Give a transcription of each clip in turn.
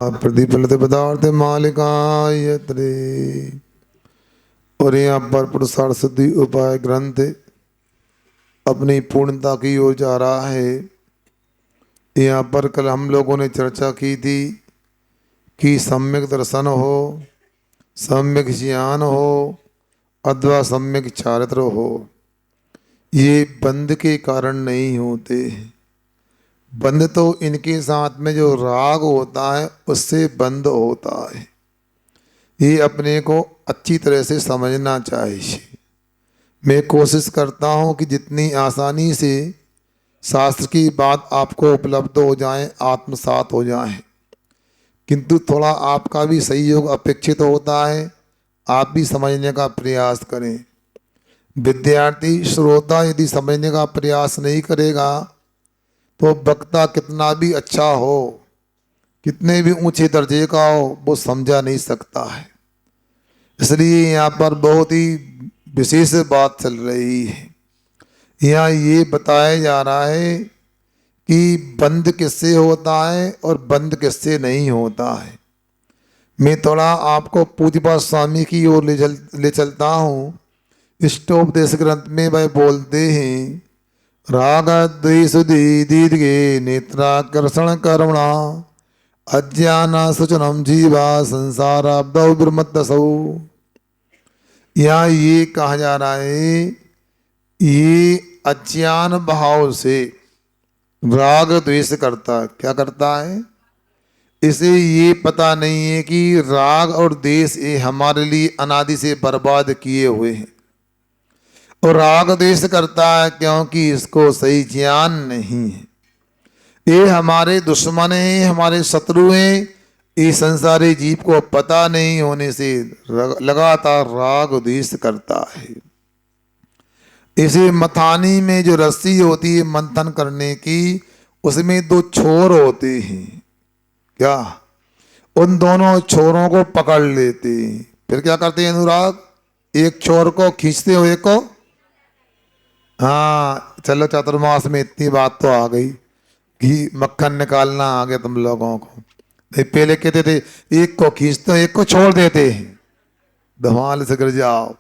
प्रतिफलित पदार्थ मालिकाय त्रे। और यहाँ पर पुरुषार्थ सिद्धि उपाय ग्रंथ अपनी पूर्णता की ओर जा रहा है। यहाँ पर कल हम लोगों ने चर्चा की थी कि सम्यक दर्शन हो, सम्यक ज्ञान हो अथवा सम्यक चारित्र हो, ये बंध के कारण नहीं होते। बंध तो इनके साथ में जो राग होता है उससे बंध होता है। ये अपने को अच्छी तरह से समझना चाहिए। मैं कोशिश करता हूँ कि जितनी आसानी से शास्त्र की बात आपको उपलब्ध हो जाए, आत्मसात हो जाए, किंतु थोड़ा आपका भी सहयोग अपेक्षित होता है। आप भी समझने का प्रयास करें। विद्यार्थी श्रोता यदि समझने का प्रयास नहीं करेगा तो वक्ता कितना भी अच्छा हो, कितने भी ऊंचे दर्जे का हो, वो समझा नहीं सकता है। इसलिए यहाँ पर बहुत ही विशेष बात चल रही है। यहाँ ये बताया जा रहा है कि बंद किससे होता है और बंद किससे नहीं होता है। मैं थोड़ा आपको पूज्यपाद स्वामी की ओर ले चलता हूँ। इष्टोपदेश ग्रंथ में वह बोलते हैं, राग द्वेष दीर्घे नेत्राकर्षण कर्मणा अज्ञान सुचनम जीवा संसाराब्दौ ब्रह्मदसौ। यहाँ ये कहा जा रहा है, ये अज्ञान भाव से राग द्वेष करता है। क्या करता है? इसे ये पता नहीं है कि राग और द्वेष ये हमारे लिए अनादि से बर्बाद किए हुए हैं। और राग द्वेष करता है क्योंकि इसको सही ज्ञान नहीं है। ये हमारे दुश्मन हैं, हमारे शत्रु हैं। इस संसारी जीव को पता नहीं होने से लगातार राग द्वेष करता है। इसे मथानी में जो रस्सी होती है मंथन करने की, उसमें दो छोर होते हैं। क्या? उन दोनों छोरों को पकड़ लेते हैं। फिर क्या करते हैं अनुराग? एक छोर को खींचते हुए को, हाँ चलो चातुर्मास में इतनी बात तो आ गई, घी मक्खन निकालना आ गया तुम लोगों को। नहीं पहले कहते थे एक को खींचते एक को छोड़ देते हैं, धमाल से गिर जाओ।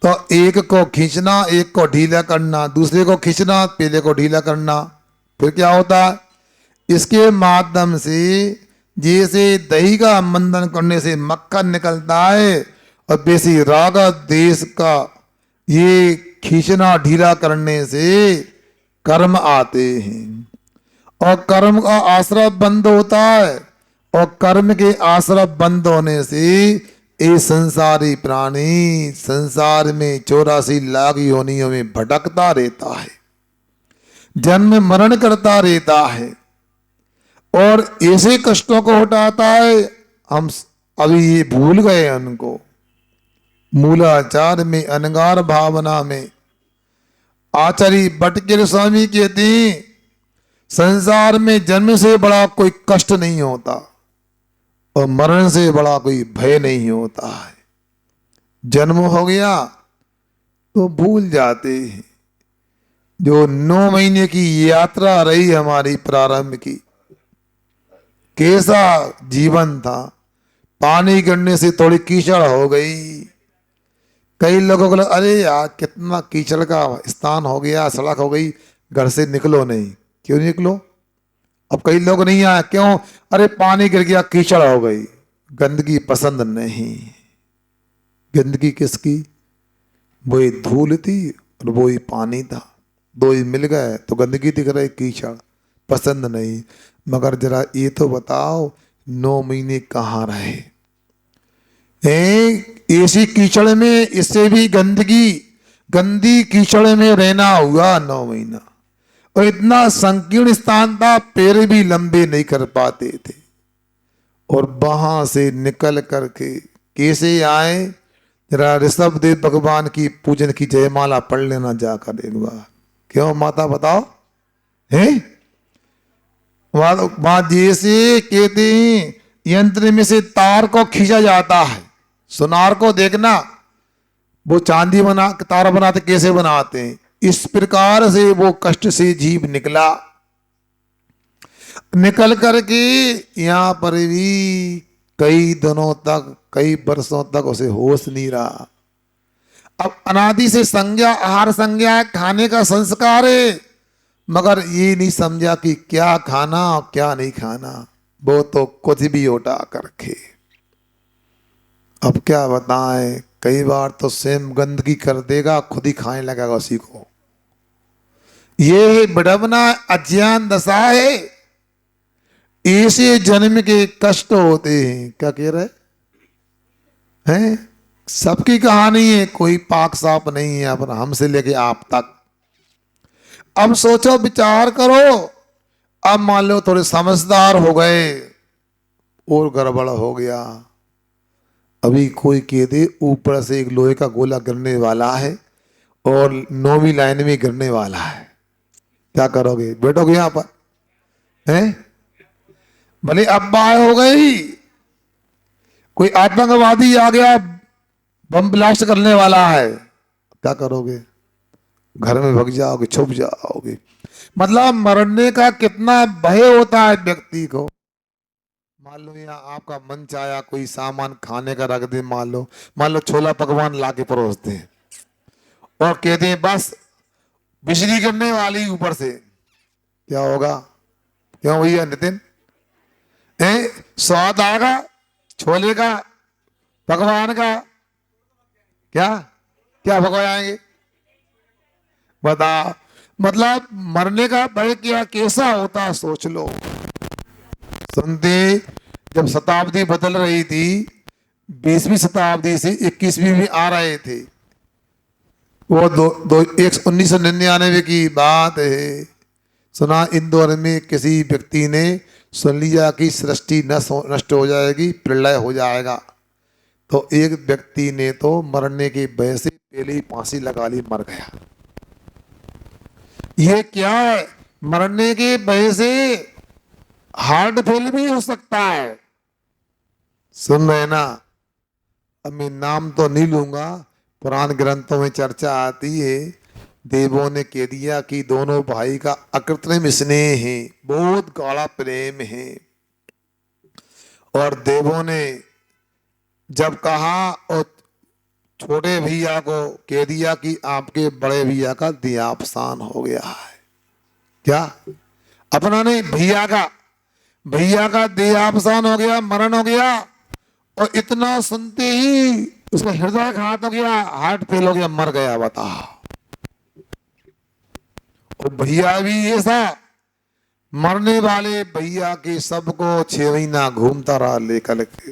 तो एक को खींचना, एक को ढीला करना, दूसरे को खींचना, पहले को ढीला करना। फिर क्या होता है? इसके माध्यम से जैसे दही का मंथन करने से मक्खन निकलता है, और वैसे राग द्वेष का ये खींचना ढीला करने से कर्म आते हैं। और कर्म का आश्रय बंद होता है, और कर्म के आश्रय बंद होने से ये संसारी प्राणी संसार में 84 लाख योनियों में भटकता रहता है, जन्म मरण करता रहता है, और ऐसे कष्टों को हटाता है। हम अभी ये भूल गए उनको। मूलाचार में अनगार भावना में आचार्य भट्टगिर स्वामी कहते हैं, संसार में जन्म से बड़ा कोई कष्ट नहीं होता और मरण से बड़ा कोई भय नहीं होता है। जन्म हो गया तो भूल जाते हैं। जो 9 महीने की यात्रा रही हमारी प्रारंभ की, कैसा जीवन था। पानी गिरने से थोड़ी कीचड़ हो गई। कई लोगों को लगा अरे यार कितना कीचड़ का स्थान हो गया, सड़क हो गई, घर से निकलो नहीं। क्यों निकलो? अब कई लोग नहीं आए, क्यों? अरे पानी गिर गया, कीचड़ हो गई। गंदगी पसंद नहीं। गंदगी किसकी? वही धूल थी और वही पानी था, दो ही मिल गए तो गंदगी दिख रही, कीचड़ पसंद नहीं। मगर जरा ये तो बताओ 9 महीने कहाँ रहे? ऐसी कीचड़ में, इससे भी गंदी कीचड़ में रहना हुआ 9 महीना। और इतना संकीर्ण स्थान था, पैर भी लंबे नहीं कर पाते थे। और वहां से निकल करके कैसे आए? जरा ऋषभ देव भगवान की पूजन की जयमाला पढ़ लेना जाकर एक बार। क्यों माता बताओ? है वहां जैसे कहते हैं यंत्र में से तार को खींचा जाता है। सुनार को देखना, वो चांदी बना तार बनाते कैसे बनाते हैं, इस प्रकार से वो कष्ट से जीव निकला। निकल करके यहाँ पर भी कई दिनों तक, कई वर्षों तक उसे होश नहीं रहा। अब अनादि से संज्ञा, आहार संज्ञा है, खाने का संस्कार है, मगर ये नहीं समझा कि क्या खाना और क्या नहीं खाना। वो तो कुछ भी उठा कर रखे। अब क्या बताएं, कई बार तो स्वयं गंदगी कर देगा, खुद ही खाने लगेगा उसी को। ये है विडंबना, अज्ञान दशा है। ऐसे जन्म के कष्ट होते हैं। क्या कह रहे हैं? सबकी कहानी है, कोई पाक साफ नहीं है अपना, हमसे लेके आप तक। अब सोचो, विचार करो। अब मान लो थोड़े समझदार हो गए और गड़बड़ हो गया। अभी कोई कह दे ऊपर से एक लोहे का गोला गिरने वाला है और 9वीं लाइन में गिरने वाला है, क्या करोगे? बैठोगे यहां पर? हैं? भले अफवाह हो गई, कोई आतंकवादी आ गया, बम ब्लास्ट करने वाला है, क्या करोगे? घर में भाग जाओगे, छुप जाओगे। मतलब मरने का कितना भय होता है व्यक्ति को। मान लो यहाँ आपका मन चाया कोई सामान खाने का रख दे, मान लो छोला पकवान ला के परोसते हैं और कहते हैं बस बिजली गिरने वाली ऊपर से, क्या होगा? क्यों भैया नितिन? स्वाद आएगा छोले का, पकवान का? क्या क्या पकवान आएंगे? बता। मतलब मरने का भय क्या कैसा होता सोच लो। सुनते, जब शताब्दी बदल रही थी, 20वीं शताब्दी से 21वीं में आ रहे थे, वो 1999 की बात है। सुना इंदौर में किसी व्यक्ति ने सुन लिया कि सृष्टि नष्ट हो जाएगी, प्रलय हो जाएगा, तो एक व्यक्ति ने तो मरने के भय से पहले ही फांसी लगा ली, मर गया। ये क्या है? मरने के भय से हार्ट फेल भी हो सकता है। सुन रहे ना? अब मैं नाम तो नहीं लूंगा, पुराण ग्रंथों में चर्चा आती है, देवों ने कह दिया कि दोनों भाई का अकृत्रिम स्नेह है, बहुत गाढ़ा प्रेम है। और देवों ने जब कहा और छोटे भैया को कह दिया कि आपके बड़े भैया का देहावसान हो गया है। क्या? अपना नहीं, भैया का देहावसान हो गया, मरण हो गया। और इतना सुनते ही उसका हृदयाघात हो गया, हार्ट फेल हो गया, मर गया। बता। और भैया भी ऐसा, मरने वाले भैया के सबको 6 महीना घूमता रहा लेकर के।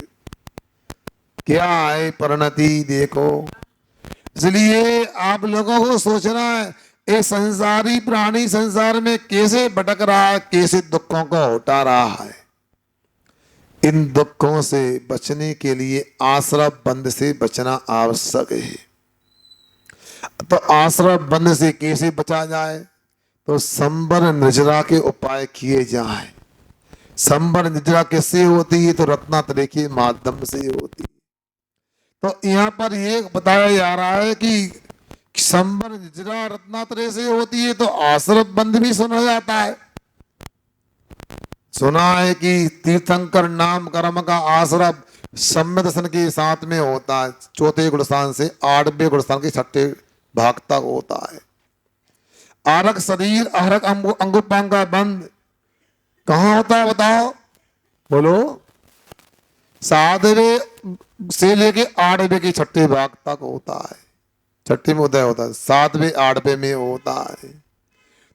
क्या है परिणति देखो। इसलिए आप लोगों को सोचना है, एक संसारी प्राणी संसार में कैसे भटक रहा है, कैसे दुखों को उठा रहा है। इन दुखों से बचने के लिए आश्रय बंध से बचना आवश्यक है। तो आश्रय बंध से कैसे बचा जाए? तो संबर निजरा के उपाय किए जाए। संबर निजरा कैसे होती है? तो रत्नात्रय के माध्यम से होती है। तो यहाँ पर ये बताया जा रहा है कि संबर निजरा रत्नात्रय से होती है, तो आश्रय बंध भी सुना जाता है। सुना है कि तीर्थंकर नाम कर्म का आश्रय सम्य दर्शन के साथ में होता है, 4थे गुणस्थान से 8वें गुणस्थान के 6ठे भाग तक होता है। आरक शरीर आहरक अंगुपांग का बंध कहाँ होता है बताओ? बोलो। 7वें से लेके 8वें के 6ठे भाग तक होता है। 6ठे में उदय होता है, 7वें 8वें में होता है।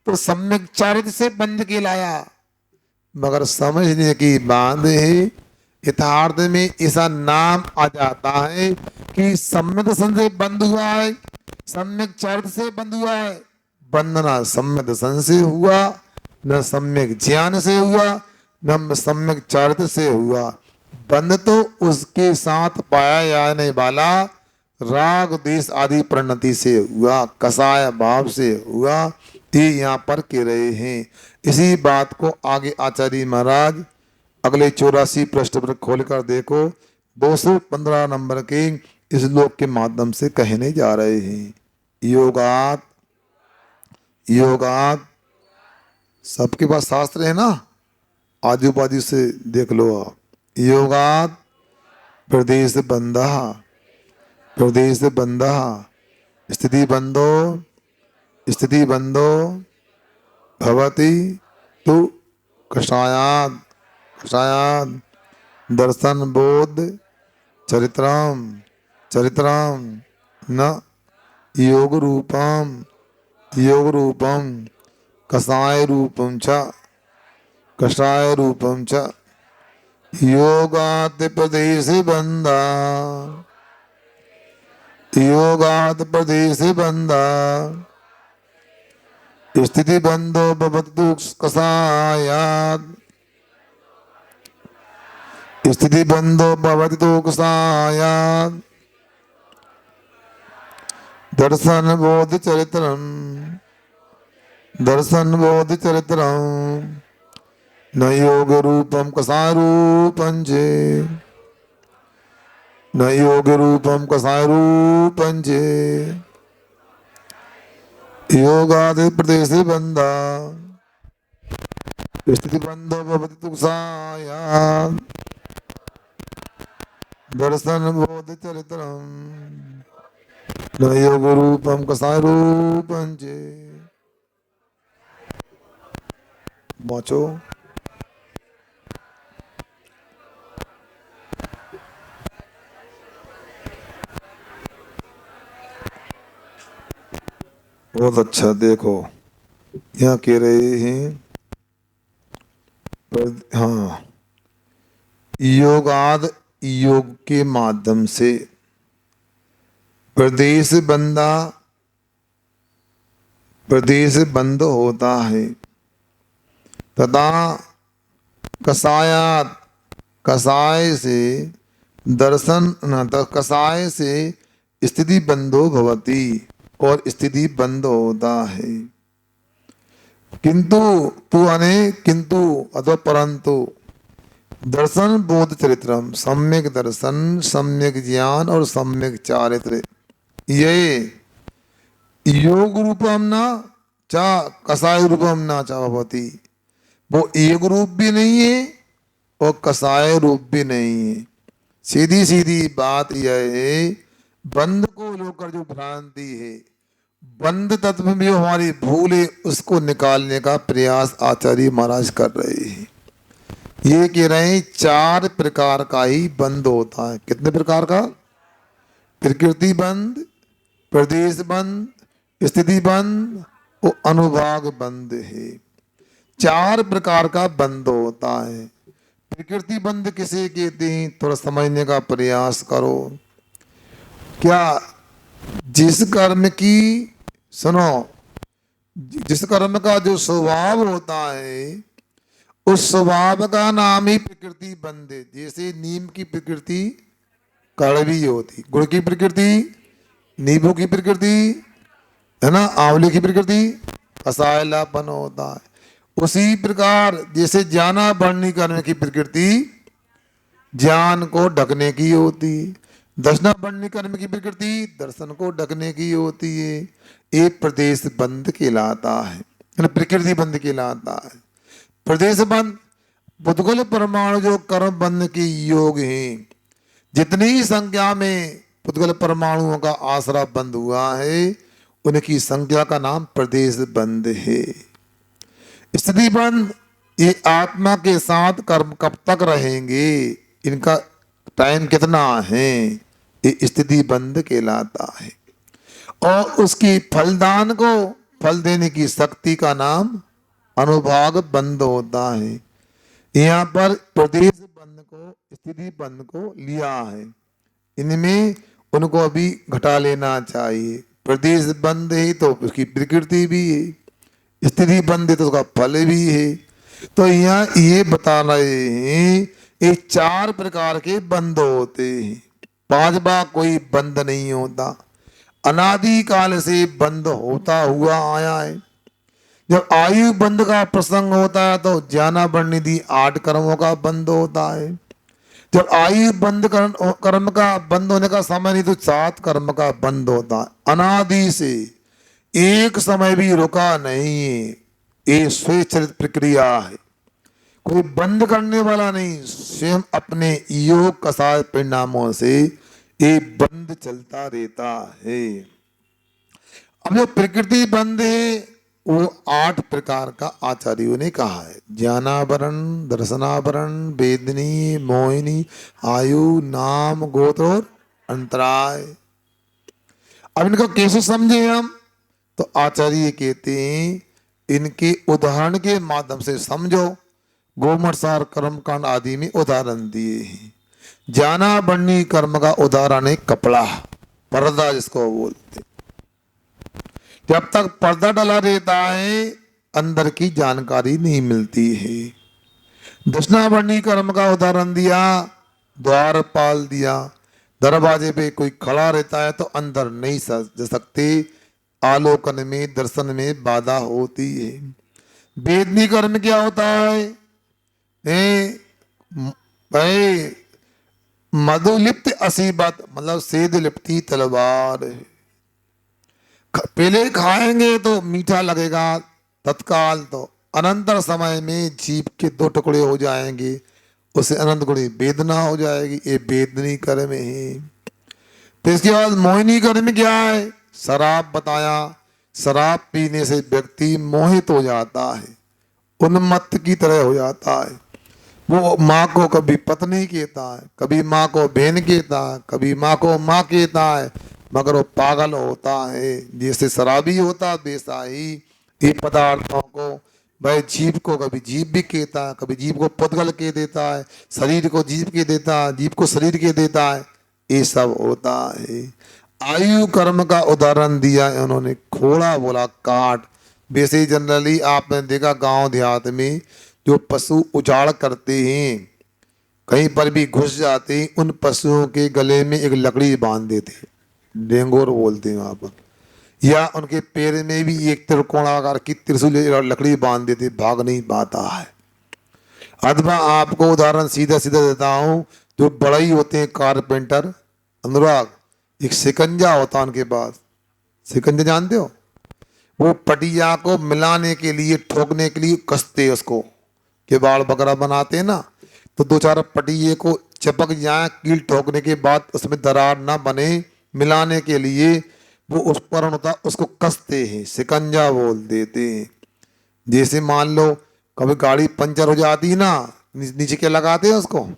तो सम्यक चारित्र से बंध के लाया, मगर समझने की बात है, यथार्थ में ऐसा नाम आ जाता है कि सम्यक दर्शन से बंध हुआ है, सम्यक चारित्र से बंध हुआ है। बंधना सम्यक दर्शन से हुआ, न सम्यक ज्ञान से हुआ, न सम्यक चारित्र से हुआ। बंध तो उसके साथ पाया जाने वाला राग देश आदि प्रणति से हुआ, कसाय भाव से हुआ। ये यहाँ पर कह रहे हैं। इसी बात को आगे आचार्य महाराज अगले 84 पृष्ठ पर खोलकर देखो, 215 नंबर के इस श्लोक के माध्यम से कहने जा रहे हैं। योगात, योगात, सबके पास शास्त्र है ना? आजू बाजू से देख लो आप। योगात प्रदेश बंधा, प्रदेश बंधा, स्थिति बंधो, स्थिति बंधो भवति तु कषायाद, कषायाद दर्शन बोध चरित्रम, चरित्रम न योग रूपम, योग रूपम कषाय रूपम च, कषाय रूपम च योगात प्रदेश बंधा, योगात प्रदेश बंधा स्थिति बंधो भवतु कषायात्, स्थिति बंधो भवतु कषायात् दर्शन बोध चरित्रम, दर्शन बोध चरित्रम न योग रूपम कषाय रूपं चे, न योग रूपम कषाय रूपं चे योगाद प्रदेश बंधा स्थिति बंधो भवति कषायात् दर्शन बोध चरित्रम न योग रूपम कषाय रूपं चे। बाँचो। बहुत अच्छा। देखो यहाँ कह रहे हैं हाँ, योगाद योग के माध्यम से प्रदेश बंधा, प्रदेश बंद होता है तथा कषायात, कषाय से दर्शन न कषाय से स्थिति बंधो भवति और स्थिति बंद होता है। किंतु तू अने किंतु अथवा परंतु दर्शन बोध चरित्रम, सम्यक दर्शन, सम्यक ज्ञान और सम्यक चारित्र ये योग रूपम न चा कषाय रूपम न चा भवति, वो एक रूप भी नहीं है और कषाय रूप भी नहीं है। सीधी सीधी बात यह है, बंध को लेकर जो भ्रांति है, बंध तत्व में जो हमारी भूल है, उसको निकालने का प्रयास आचार्य महाराज कर रहे हैं। ये कह रहे हैं 4 प्रकार का ही बंध होता है। कितने प्रकार का? प्रकृति बंध, प्रदेश बंध, स्थिति बंध और अनुभाग बंध है। 4 प्रकार का बंध होता है। प्रकृति बंध किसे कहते हैं, थोड़ा समझने का प्रयास करो। क्या जिस कर्म की, सुनो, जिस कर्म का जो स्वभाव होता है उस स्वभाव का नाम ही प्रकृति बंध है। जैसे नीम की प्रकृति कड़वी होती, गुड़ की प्रकृति, नींबू की प्रकृति है ना, आंवले की प्रकृति कसायलापन होता है। उसी प्रकार जैसे ज्ञाना बढ़नी करने की प्रकृति ज्ञान को ढकने की होती है, दर्शना बढ़नी कर्म की प्रकृति दर्शन को ढकने की होती है। एक प्रदेश बंध कहलाता है, प्रकृति बंध कहलाता है। प्रदेश बंध पुद्गल परमाणु जो कर्म बंध के योग हैं, जितनी ही संख्या में पुद्गल परमाणुओं का आसरा बंद हुआ है उनकी संख्या का नाम प्रदेश बंध है। स्थिति बंध ये आत्मा के साथ कर्म कब तक रहेंगे, इनका टाइम कितना है, ये स्थिति बंध कहलाता है। और उसकी फलदान को फल देने की शक्ति का नाम अनुभाग बंध होता है। यहाँ पर प्रदेश बंध को स्थिति बंध को लिया है, इनमें उनको अभी घटा लेना चाहिए। प्रदेश बंध है तो उसकी प्रकृति भी है, स्थिति बंध है तो उसका फल भी है। तो यहाँ ये बता रहे हैं ये 4 प्रकार के बंध होते हैं, 5वां कोई बंध नहीं होता। अनादि काल से बंध होता हुआ आया है। जब आयु बंध का प्रसंग होता है तो ज्ञाना बर्निधि 8 कर्मों का बंध होता है। जब आयु बंध कर्म का बंद होने का समय नहीं तो 7 कर्म का बंध होता है। अनादि से एक समय भी रुका नहीं है, ये स्वेच्छित प्रक्रिया है। कोई बंद करने वाला नहीं, स्वयं अपने योग कसाय परिणामों से ये बंद चलता रहता है। अब जो प्रकृति बंद है वो 8 प्रकार का आचार्यों ने कहा है। ज्ञानावरण, दर्शनावरण, वेदनी, मोहिनी, आयु, नाम, गोत्र और अंतराय। अब इनको कैसे समझे हम? तो आचार्य कहते हैं इनके उदाहरण के माध्यम से समझो। गोमटसार कर्मकांड आदि में उदाहरण दिए हैं। जाना बननी कर्म का उदाहरण है कपड़ा, पर्दा जिसको बोलते। जब तक पर्दा डला रहता है अंदर की जानकारी नहीं मिलती है। दक्षिणावर्णी कर्म का उदाहरण दिया, द्वारपाल दिया। दरवाजे पे कोई खड़ा रहता है तो अंदर नहीं जा सकते, आलोकन में दर्शन में बाधा होती है। वेदनी कर्म क्या होता है? भाई मधुलिप्त असीबत, मतलब सेध लिपटी तलवार। पहले खाएंगे तो मीठा लगेगा तत्काल, तो अनंतर समय में जीभ के 2 टुकड़े हो जाएंगे, उसे अनंत गुणी वेदना हो जाएगी। ये वेदनी कर्म है। फिर इसके बाद मोहिनी कर्म क्या है? शराब बताया। शराब पीने से व्यक्ति मोहित हो जाता है, उन्मत्त की तरह हो जाता है। वो माँ को कभी पत्नी कहता है, कभी माँ को बहन कहता है, कभी माँ को माँ कहता है, मगर वो पागल होता है। जैसे शराबी होता है वैसा ही ये पदार्थों को, भाई जीभ को कभी जीभ भी कहता है, कभी जीभ को पुद्गल कह देता है, शरीर को जीभ कह देता है, जीभ को शरीर कह देता है, ये सब होता है। आयु कर्म का उदाहरण दिया उन्होंने, घोड़ा बोला काट। वैसे जनरली आपने देखा गांव देहात में जो पशु उजाड़ करते हैं, कहीं पर भी घुस जाते हैं, उन पशुओं के गले में एक लकड़ी बांध देते, डेंगोर बोलते हैं वहां पर, या उनके पैर में भी एक त्रिकोणाकार की त्रिशूल लकड़ी बांध देते, भाग नहीं पाता है। अथवा आपको उदाहरण सीधा सीधा देता हूं, जो बड़ई होते हैं कारपेंटर अनुराग, एक शिकंजा होता है उनके पास। शिकंजा जानते हो? वो पटिया को मिलाने के लिए, ठोकने के लिए कसते उसको, के बाल वगैरह बनाते हैं ना, तो 2-4 पटिये को चिपक जाए, कील ठोकने के बाद उसमें दरार ना बने, मिलाने के लिए वो उपकरण होता उसको कसते हैं, शिकंजा बोल देते हैं। जैसे मान लो कभी गाड़ी पंचर हो जाती है ना, नीचे क्या लगाते हैं उसको,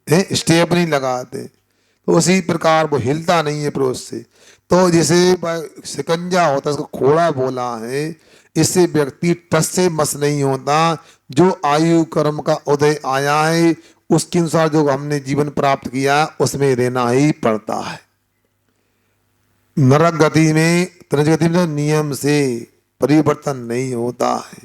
स्टेप नहीं लगाते, तो उसी प्रकार वो हिलता नहीं है पुरुष से। तो जैसे शिकंजा होता है, उसको घोड़ा बोला है। इससे व्यक्ति टस से मस नहीं होता। जो आयु कर्म का उदय आया है उसके अनुसार जो हमने जीवन प्राप्त किया उसमें रहना ही पड़ता है। नरक गति में, त्रंच गति में नियम से परिवर्तन नहीं होता है,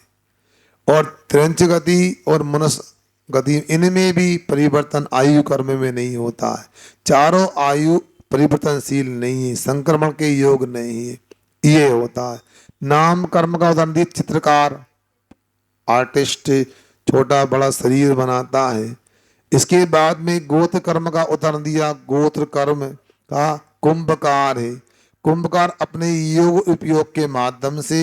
और त्रंच गति और मनुष्य गति इनमें भी परिवर्तन आयु कर्म में नहीं होता है। चारों आयु परिवर्तनशील नहीं है, संक्रमण के योग नहीं है, ये होता है। नाम कर्म का उदाहरण दिया, चित्रकार आर्टिस्ट छोटा बड़ा शरीर बनाता है। इसके बाद में गोत्र कर्म का उदाहरण दिया, गोत्र कर्म का कुंभकार है। कुंभकार अपने योग उपयोग के माध्यम से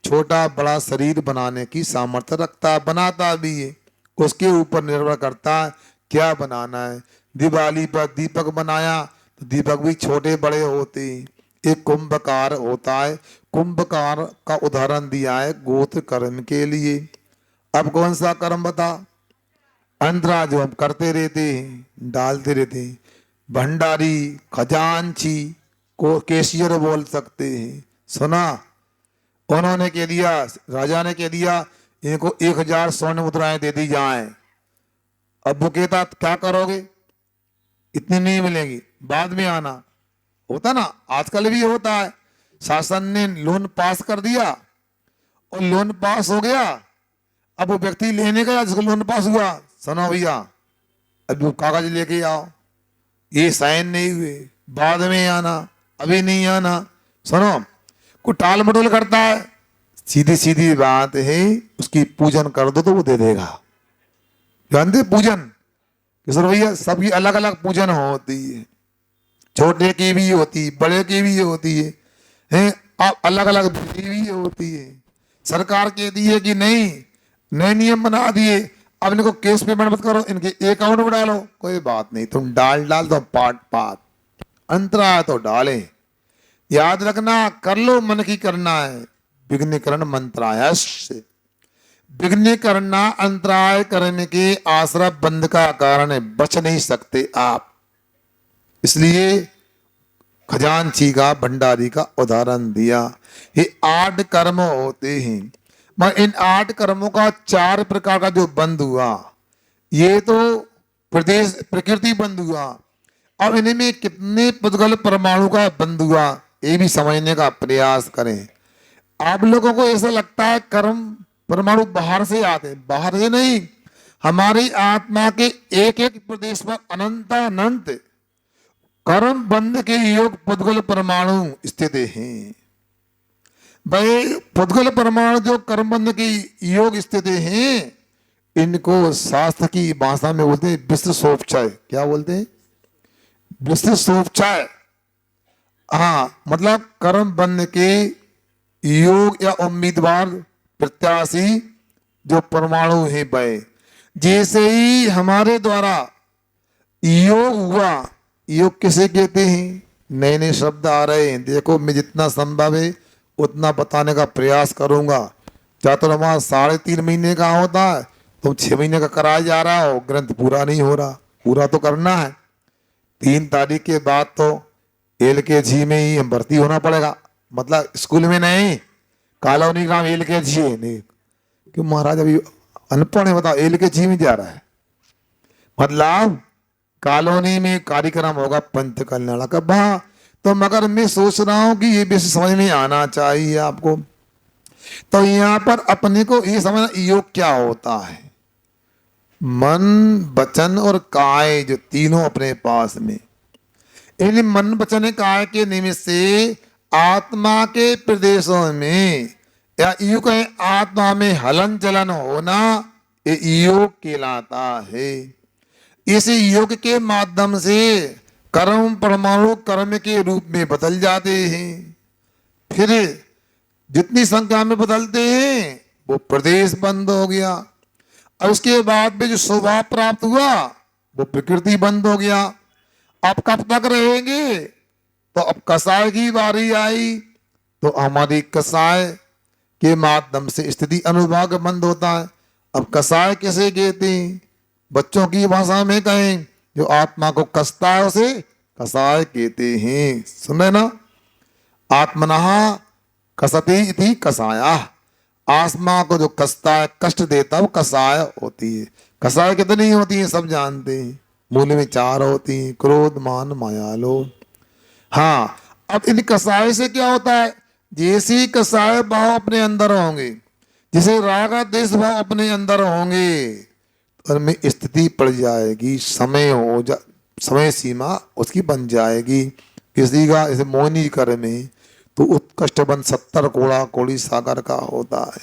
छोटा बड़ा शरीर बनाने की सामर्थ्य रखता, बनाता भी है। उसके ऊपर निर्भर करता है क्या बनाना है। दिवाली पर दीपक बनाया तो दीपक भी छोटे बड़े होते हैं, एक कुंभकार होता है। कुंभकार का उदाहरण दिया है गोत्र कर्म के लिए। अब कौन सा कर्म बता? अंतरा जो हम करते रहते हैं, डालते रहते हैं। भंडारी, खजांची को कैशियर बोल सकते हैं, सुना? उन्होंने कह दिया, राजा ने कह दिया इनको 1000 स्वर्ण मुद्राएं दे दी जाएं। अब वो कहता क्या करोगे, इतनी नहीं मिलेगी, बाद में आना। होता ना, आजकल भी होता है। शासन ने लोन पास कर दिया और लोन पास हो गया, अब वो व्यक्ति लेने गया जिसको लोन पास हुआ, सुनो भैया अब वो कागज लेके आओ, ये साइन नहीं हुए, बाद में आना, अभी नहीं आना। सुनो, को टाल मटोल करता है। सीधी सीधी बात है, उसकी पूजन कर दो तो वो दे देगा। जानते पूजन किशोर भैया, सबकी अलग अलग पूजन होती है, छोटे की भी होती, बड़े की भी होती है, हैं? अब अलग अलग विधि भी होती है। सरकार कहती है कि नहीं, नए नियम बना दिए, अब इनको कैश पेमेंट मत करो, इनके अकाउंट में डालो, कोई बात नहीं, तुम डाल दो पार्ट पार्ट, अंतराय तो डालें। याद रखना, कर लो मन की करना है, विघ्न करण मंत्रायस्य। विघ्न करना अंतराय करने के आश्रय बंध का कारण है, बच नहीं सकते आप। इसलिए खजांची का भंडारी का उदाहरण दिया। ये 8 कर्म होते हैं, मगर इन 8 कर्मों का 4 प्रकार का जो बंध हुआ, ये तो प्रदेश प्रकृति बंध हुआ। अब इनमें कितने पुद्गल परमाणु का बंध हुआ, ये भी समझने का प्रयास करें। आप लोगों को ऐसा लगता है कर्म परमाणु बाहर से आते, बाहर से नहीं, हमारी आत्मा के एक एक प्रदेश पर अनंत कर्म बंध के योग पुद्गल परमाणु स्थित हैं। भाई पुद्गल परमाणु जो कर्म बंध के योग स्थित हैं, इनको शास्त्र की भाषा में बोलते हैं विश्व सोपचाय। क्या बोलते हैं? विश्व सोपचाय। हाँ, मतलब कर्म बंध के योग या उम्मीदवार प्रत्याशी जो परमाणु है वह, जैसे ही हमारे द्वारा योग हुआ, योग किसे कहते हैं? नए नए शब्द आ रहे हैं, देखो मैं जितना संभव है उतना बताने का प्रयास करूंगा। चातुर्मास 3.5 महीने का होता है, तुम 6 महीने का कराया जा रहा हो, ग्रंथ पूरा नहीं हो रहा, पूरा तो करना है। 3 तारीख के बाद तो LKG में ही हम भर्ती होना पड़ेगा, मतलब स्कूल में नहीं, कॉलोनी का LKG है नहीं। क्यों महाराज अभी अनपढ़ है, बताओ LKG में जा रहा है, मतलब कॉलोनी में कार्यक्रम होगा पंच कल्याण का। वहां तो मगर मैं सोच रहा हूं कि ये भी समझ में आना चाहिए आपको। तो यहाँ पर अपने को ये समझना, योग क्या होता है? मन वचन और काय, जो तीनों अपने पास में, इन मन वचन काय के निमित्त से आत्मा के प्रदेशों में, या यूं कहें आत्मा में हलन चलन होना, ये योग कहलाता है। इस योग के माध्यम से कर्म परमाणु कर्म के रूप में बदल जाते हैं। फिर जितनी संख्या में बदलते हैं वो प्रदेश बंद हो गया, और उसके बाद में जो स्वभाव प्राप्त हुआ वो प्रकृति बंद हो गया। अब कब तक रहेंगे? तो अब कसाय की बारी आई, तो हमारी कसाय के माध्यम से स्थिति अनुभाग बंद होता है। अब कसाय किसे कहते हैं? बच्चों की भाषा में कहें, जो आत्मा को कसता है उसे कसाय कहते हैं। सुने ना, आत्मनः कसते इति कसाया। आत्मा को जो कसता है, कष्ट देता है, वो कसाय होती है। कसाय कितनी होती है सब जानते हैं, मूल में 4 होती हैं, क्रोध मान माया लोभ। हाँ, अब इन कसाय से क्या होता है? जैसे कसाय भाव अपने अंदर होंगे, जैसे राग द्वेष भाव अपने अंदर होंगे, और में स्थिति पड़ जाएगी, समय सीमा उसकी बन जाएगी। किसी का इसे मोहिनी कर में तो उत्कृष्ट बन 70 कोड़ा कोड़ी सागर का होता है,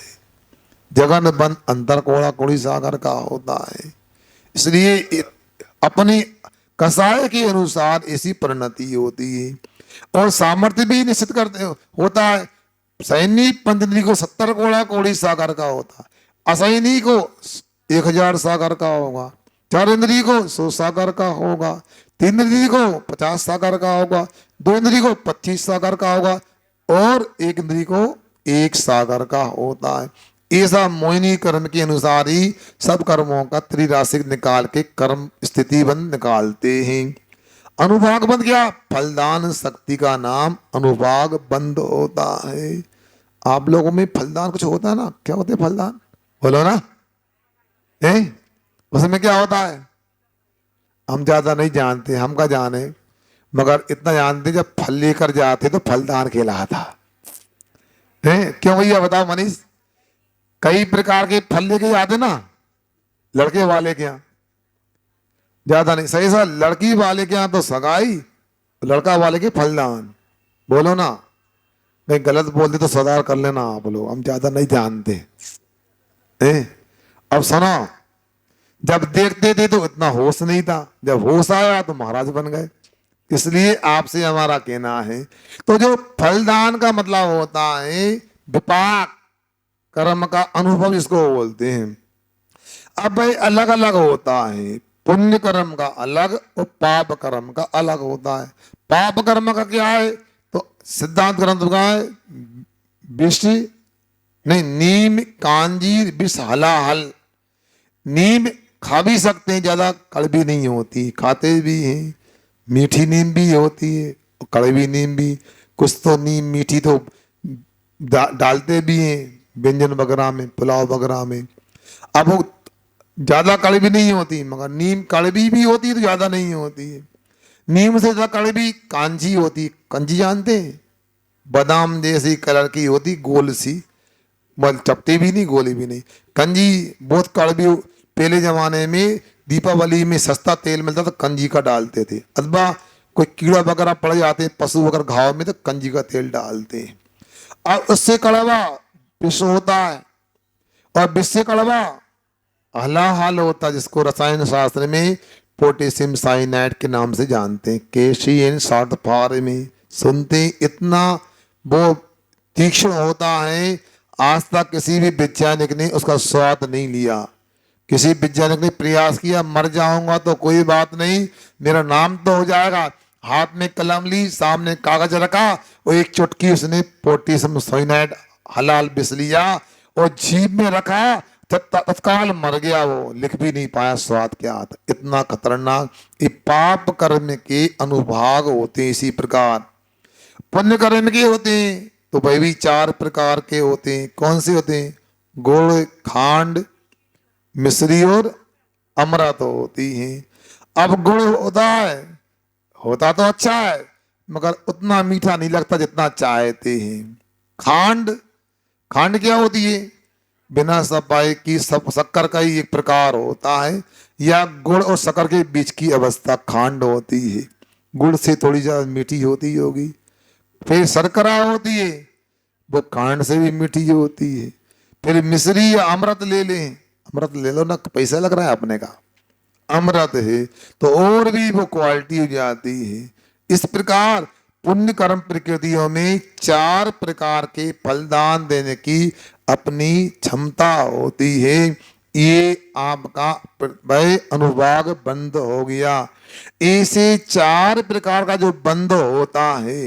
जगन बन अंतर कोड़ा कोड़ी सागर का होता है। इसलिए अपनी कसाय के अनुसार ऐसी परिणति होती है, और सामर्थ्य भी निश्चित करते होता है। सैनी पंचनी को 70 कोड़ा कोड़ी सागर का होता है, असैनी को 1000 सागर का होगा, 4 इंद्री को 100 सागर का होगा, 3 इंद्री को 50 सागर का होगा, 2 इंद्री को 25 सागर का होगा, और 1 इंद्री को 1 सागर का होता है। ऐसा मोहिनी कर्म के अनुसार ही सब कर्मों का त्रिराशिक निकाल के कर्म स्थिति बंद निकालते हैं। अनुभाग बंद क्या? फलदान शक्ति का नाम अनुभाग बंद होता है। आप लोगों में फलदान कुछ होता है ना? क्या होते हैं फलदान? बोलो ना, उसमें क्या होता है? हम ज्यादा नहीं जानते, हम क्या जाने, मगर इतना जानते जब फल लेकर जाते तो फलदान कहलाता है। क्यों भैया बताओ मनीष? कई प्रकार के फल लेके जाते ना, लड़के वाले के यहाँ ज्यादा नहीं, सही सा लड़की वाले के यहाँ तो सगाई, लड़का वाले के फलदान। बोलो ना, नहीं गलत बोलते तो सुधार कर लेना आप लोग, हम ज्यादा नहीं जानते। अब सुनो, जब देखते थे तो इतना होश नहीं था, जब होश आया तो महाराज बन गए। इसलिए आपसे हमारा कहना है, तो जो फलदान का मतलब होता है विपाक कर्म का अनुभव, इसको बोलते हैं। अब भाई अलग अलग होता है, पुण्य कर्म का अलग और पाप कर्म का अलग होता है। पाप कर्म का क्या है, तो सिद्धांत ग्रंथ का है, विष नहीं, नीम कांजीर विष हलाहल। नीम खा भी सकते हैं, ज्यादा कड़वी नहीं होती, खाते भी हैं। मीठी नीम भी होती है और कड़वी नीम भी। कुछ तो नीम मीठी तो डालते भी हैं व्यंजन वगैरह में, पुलाव वगैरह में। अब वो ज्यादा कड़वी नहीं होती, मगर नीम कड़वी भी होती है तो ज्यादा नहीं होती है। नीम से ज्यादा कड़वी कांजी होती। कंजी जानते हैं, बादाम जैसी कलर की होती, गोल सी, मतलब चपटी भी नहीं गोली भी नहीं। कंजी बहुत कड़वी। पहले जमाने में दीपावली में सस्ता तेल मिलता था, कंजी का डालते थे। अथवा कोई कीड़ा वगैरह पड़ जाते पशु वगैरह घाव में, तो कंजी का तेल डालते हैं। और उससे कड़वा विष होता है, और विष से कड़वा हलाहल होता है, जिसको रसायन शास्त्र में पोटेशियम साइनाइड के नाम से जानते हैं। केशी एंड शॉर्ट फॉर में सुनते इतना वो तीक्ष्ण होता है। आज तक किसी भी वैज्ञानिक ने उसका स्वाद नहीं लिया। किसी वैज्ञानिक ने प्रयास किया, मर जाऊंगा तो कोई बात नहीं, मेरा नाम तो हो जाएगा। हाथ में कलम ली, सामने कागज रखा, और एक चुटकी उसने पोटेशियम साइनाइड हलाल विष लिया और जीभ में रखा, तत्काल मर गया। वो लिख भी नहीं पाया स्वाद क्या था, इतना खतरनाक। ये पाप कर्म के अनुभाग होते हैं। इसी प्रकार पुण्य कर्म के होते हैं, तो वह भी 4 प्रकार के होते हैं। कौन से होते हैं? गुड़, खांड, मिश्री और अमृत होती हैं। अब गुड़ होता तो अच्छा है, मगर उतना मीठा नहीं लगता जितना चाहते हैं। खांड, खांड क्या होती है? बिना सफाई की शक्कर का ही एक प्रकार होता है, या गुड़ और शक्कर के बीच की अवस्था खांड होती है। गुड़ से थोड़ी ज्यादा मीठी होती होगी। फिर शर्करा होती है, वो खांड से भी मीठी होती है। फिर मिश्री या अमृत ले लें, अमृत ले लो ना, पैसा लग रहा है अपने का, अमृत है तो और भी वो क्वालिटी हो जाती है। इस प्रकार पुण्य कर्म प्रकृतियों में 4 प्रकार के फलदान देने की अपनी क्षमता होती है। ये आपका वह अनुभाग बंद हो गया। ऐसे 4 प्रकार का जो बंद होता है,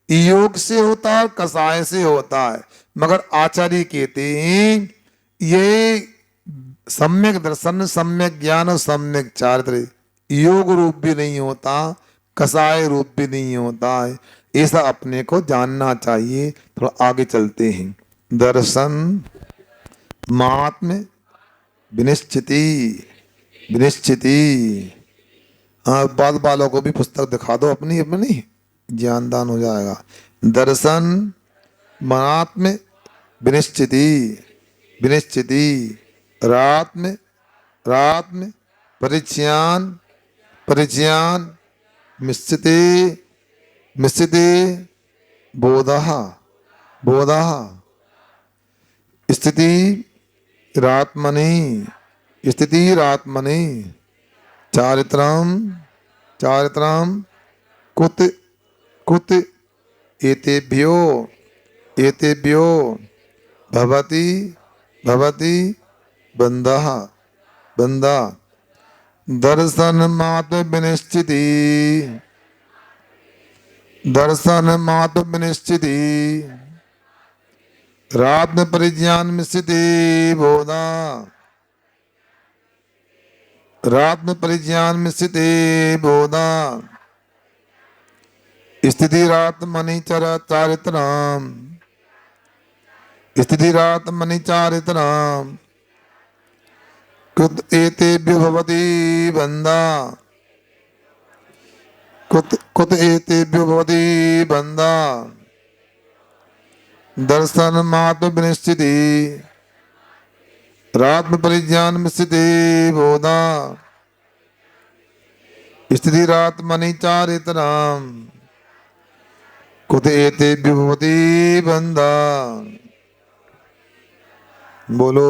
योग से होता है, कषाय से होता है, मगर आचार्य कहते हैं ये सम्यक दर्शन, सम्यक ज्ञान और सम्यक चारित्र योग रूप भी नहीं होता, कषाय रूप भी नहीं होता है। ऐसा अपने को जानना चाहिए। थोड़ा आगे चलते हैं। दर्शन महात्म्य विनिश्चिति, विनिश्चिति। हाँ, बाद वालों को भी पुस्तक दिखा दो अपनी अपनी, ज्ञानदान हो जाएगा। दर्शन महात्म्य विनिश्चिति, विनिश्चिति। रात में परिज्ञान, परिज्ञान। मिश्चिते, मिश्चिते। बोधः, बोधः। स्थिति रात्मनि, स्थिति रात्मनि। चारित्रम, चारित्रम। कुत, कुत। एतेभ्यो, एतेभ्यो। भवति, भवति। बंधः, बंधा। दर्शन मात्र विनिश्चिति, दर्शन मात्र विनिश्चिति। रात्म परिज्ञान मिश्चिति बोधा, रात्म परिज्ञान मिश्चिति बोधा। स्थिति रात्मनि चारित्रम, स्थिति रात्मनि चारित्रम। कुत एतेभ्यो भवति बंधा, कुत एतेभ्यो भवति बंधा। दर्शन मात्र विनिश्चिति, रात्म परिज्ञान मिश्चिति बोधा। स्थिति रात्मनि चारित्रम। कुत एतेभ्यो भवति बंधा। बोलो।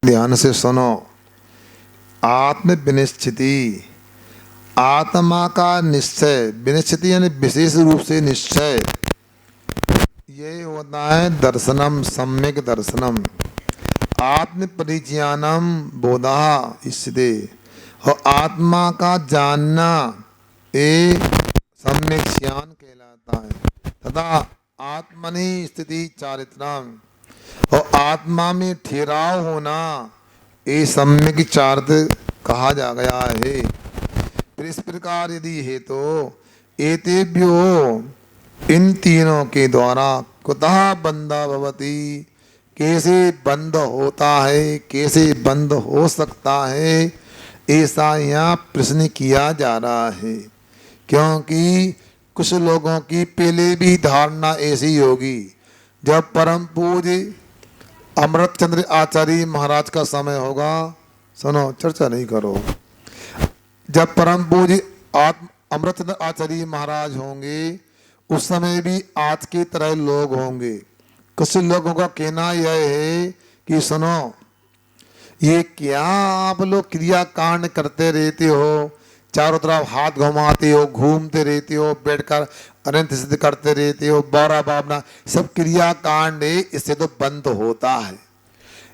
ध्यान से सुनो। आत्म विनिश्चिति, आत्मा का निश्चय, विनिश्चित यानी विशेष रूप से निश्चय, ये होता है दर्शनम, सम्यक दर्शनम। आत्म परिचयानम बोधा इससे, और आत्मा का जानना ये सम्यक ज्ञान कहलाता है। तथा आत्मनि स्थिति चारित्रम, और आत्मा में ठहराव होना ये सम्यक चारित्र कहा जा गया है। फिर इस प्रकार यदि है तो एतेभ्यो, इन तीनों के द्वारा कुतः बंधा भवति, कैसे बंद होता है, कैसे बंद हो सकता है, ऐसा यहाँ प्रश्न किया जा रहा है। क्योंकि कुछ लोगों की पहले भी धारणा ऐसी होगी, जब परम पूज्य अमृतचंद्र आचार्य महाराज का समय होगा, सुनो चर्चा नहीं करो, जब परम पूज्य अमृतचंद्र आचार्य महाराज होंगे उस समय भी आज की तरह लोग होंगे। कुछ लोगों का कहना यह है कि सुनो, ये क्या आप लोग क्रिया कांड करते रहते हो, चारों तरफ हाथ घुमाते हो, घूमते रहते हो, बैठकर अनंत सिद्ध करते रहते हो, बारा बाबना, सब क्रिया कांड है, इससे तो बंद होता है।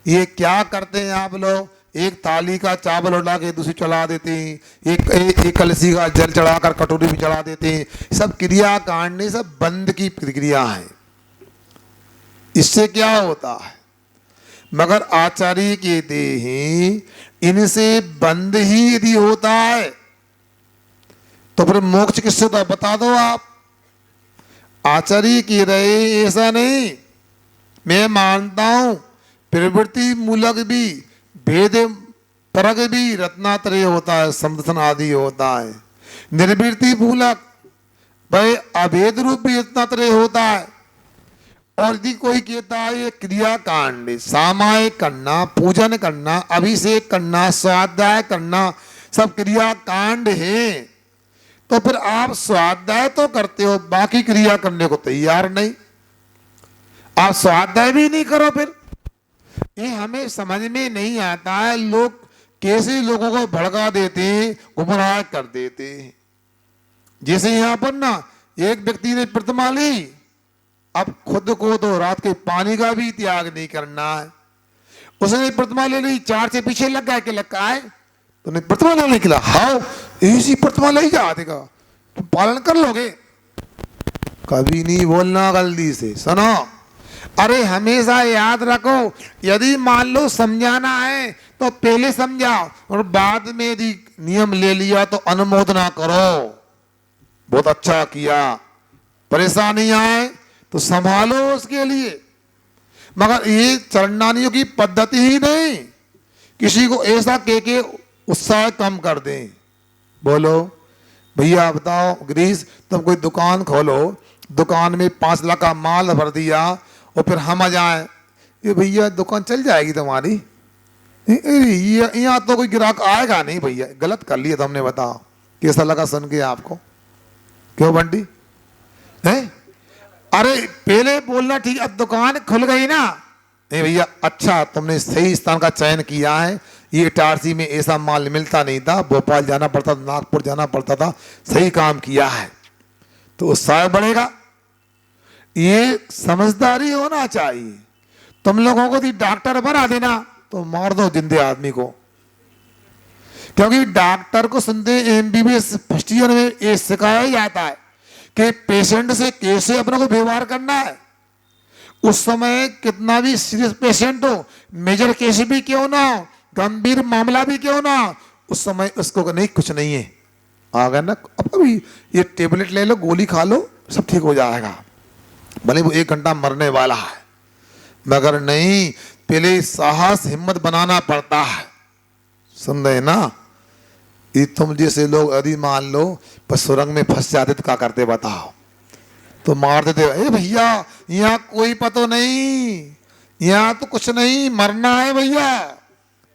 ये क्या करते हैं आप लोग, एक थाली का चावल उठा के दूसरी चढ़ा देते हैं, एक कलसी का जल चढ़ाकर कटोरी में चढ़ा देते हैं, सब क्रिया कांड नहीं, सब बंद की प्रक्रिया है। इससे क्या होता है, मगर आचार्य कहते हैं इनसे बंद ही यदि होता है तो फिर मोक्ष किससे होता है बता दो आप। आचार्य कह रहे ऐसा नहीं, मैं मानता हूं प्रवृत्ति मूलक भी, भेद परक भी रत्नात्रय होता है, समदर्शन आदि होता है। निर्वृत्ति मूलक भाई अभेद रूप भी रत्नात्रय होता है। और यदि कोई कहता है ये क्रिया कांड, सामाय करना, पूजन करना, अभिषेक करना, स्वाध्याय करना, सब क्रिया कांड है, तो फिर आप स्वाध्याय तो करते हो, बाकी क्रिया करने को तैयार नहीं, आप स्वाध्याय भी नहीं करो। फिर ये हमें समझ में नहीं आता है, लोग कैसे लोगों को भड़का देते हैं, गुमराह कर देते हैं। जैसे यहां पर ना एक व्यक्ति ने प्रतिमा ली, अब खुद को तो रात के पानी का भी त्याग नहीं करना है, उसने प्रतिमा ले ली, चार से पीछे लग गया कि लगा है तो नहीं प्रतिमा लेने के लिए, हाँ ऐसी प्रतिमा ले जा देगा, तुम पालन कर लोगे, कभी नहीं बोलना गलती से। सुनो, अरे हमेशा याद रखो, यदि मान लो समझाना है तो पहले समझाओ, और बाद में यदि नियम ले लिया तो अनुमोदना करो, बहुत अच्छा किया, परेशानी आए तो संभालो उसके लिए। मगर ये चरणानियों की पद्धति ही नहीं, किसी को ऐसा कह के उत्साह कम कर दें। बोलो भैया बताओ गिरीश, तुम कोई दुकान खोलो, दुकान में 5 लाख का माल भर दिया और फिर हम आ जाए, ये भैया दुकान चल जाएगी तुम्हारी, यहाँ तो कोई ग्राहक आएगा नहीं भैया, गलत कर लिया तुमने, बताओ कैसा लगा सुन के आपको, क्यों बंटी है? अरे पहले बोलना ठीक, अब दुकान खुल गई ना, नहीं भैया अच्छा तुमने सही स्थान का चयन किया है, ये इटारसी में ऐसा माल मिलता नहीं था, भोपाल जाना पड़ता था, नागपुर जाना पड़ता था, सही काम किया है, तो उत्साह बढ़ेगा। ये समझदारी होना चाहिए। तुम लोगों को डॉक्टर बना देना तो मार दो जिंदे आदमी को, क्योंकि डॉक्टर को सुनते एमबीबीएस फर्स्ट ईयर में ये सिखाया जाता है कि पेशेंट से कैसे अपने को व्यवहार करना है। उस समय कितना भी सीरियस पेशेंट हो, मेजर केस भी क्यों ना हो, गंभीर मामला भी क्यों ना, उस समय उसको नहीं कुछ नहीं है, आ गया ना, अब अभी ये टेबलेट ले लो, गोली खा लो, सब ठीक हो जाएगा, भले वो 1 घंटा मरने वाला है, मगर नहीं, पहले साहस हिम्मत बनाना पड़ता है। सुन रहे ना, ये तुम जैसे लोग यदि मान लो पर सुरंग में फंस जाते तो क्या करते बताओ, तो मार देते, ए भैया यहाँ कोई पता नहीं, यहाँ तो कुछ नहीं, मरना है भैया,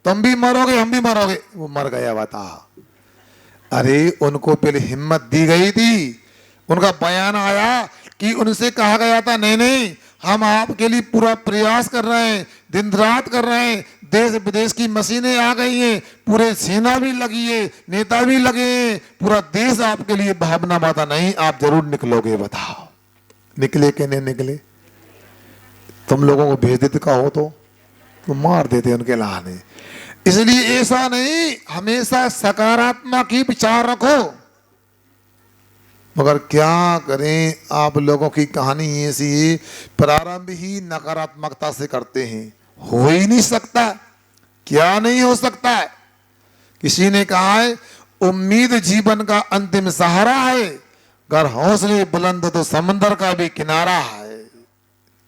तुम भी मरोगे हम भी मरोगे, वो मर गया बताओ। अरे उनको पहले हिम्मत दी गई थी, उनका बयान आया कि उनसे कहा गया था नहीं नहीं हम आपके लिए पूरा प्रयास कर रहे हैं, दिन रात कर रहे हैं, देश विदेश की मशीनें आ गई हैं, पूरे सेना भी लगी है, नेता भी लगे हैं, पूरा देश आपके लिए भावना बाता नहीं, आप जरूर निकलोगे। बताओ निकले कि नहीं निकले? तुम लोगों को भेज देते कहो तो मार देते उनके लाने। इसलिए ऐसा नहीं, हमेशा सकारात्मक ही विचार रखो। मगर क्या करें, आप लोगों की कहानी ऐसी है, प्रारंभ ही नकारात्मकता से करते हैं। हो ही नहीं सकता, क्या नहीं हो सकता है? किसी ने कहा है उम्मीद जीवन का अंतिम सहारा है, अगर हौसले बुलंद तो समंदर का भी किनारा है।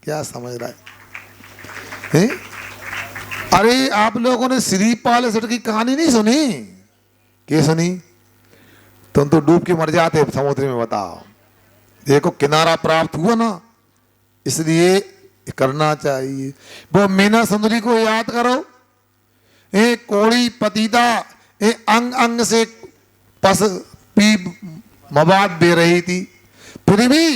क्या समझ रहा है? अरे आप लोगों ने श्रीपाल सेठ की कहानी नहीं सुनी? क्या सुनी? तुम तो डूब के मर जाते समुद्र में। बताओ, देखो किनारा प्राप्त हुआ ना, इसलिए करना चाहिए। वो मीना सुंदरी को याद करो, एक कोड़ी पतिता अंग अंग से पस पी मवाद दे रही थी, फिर भी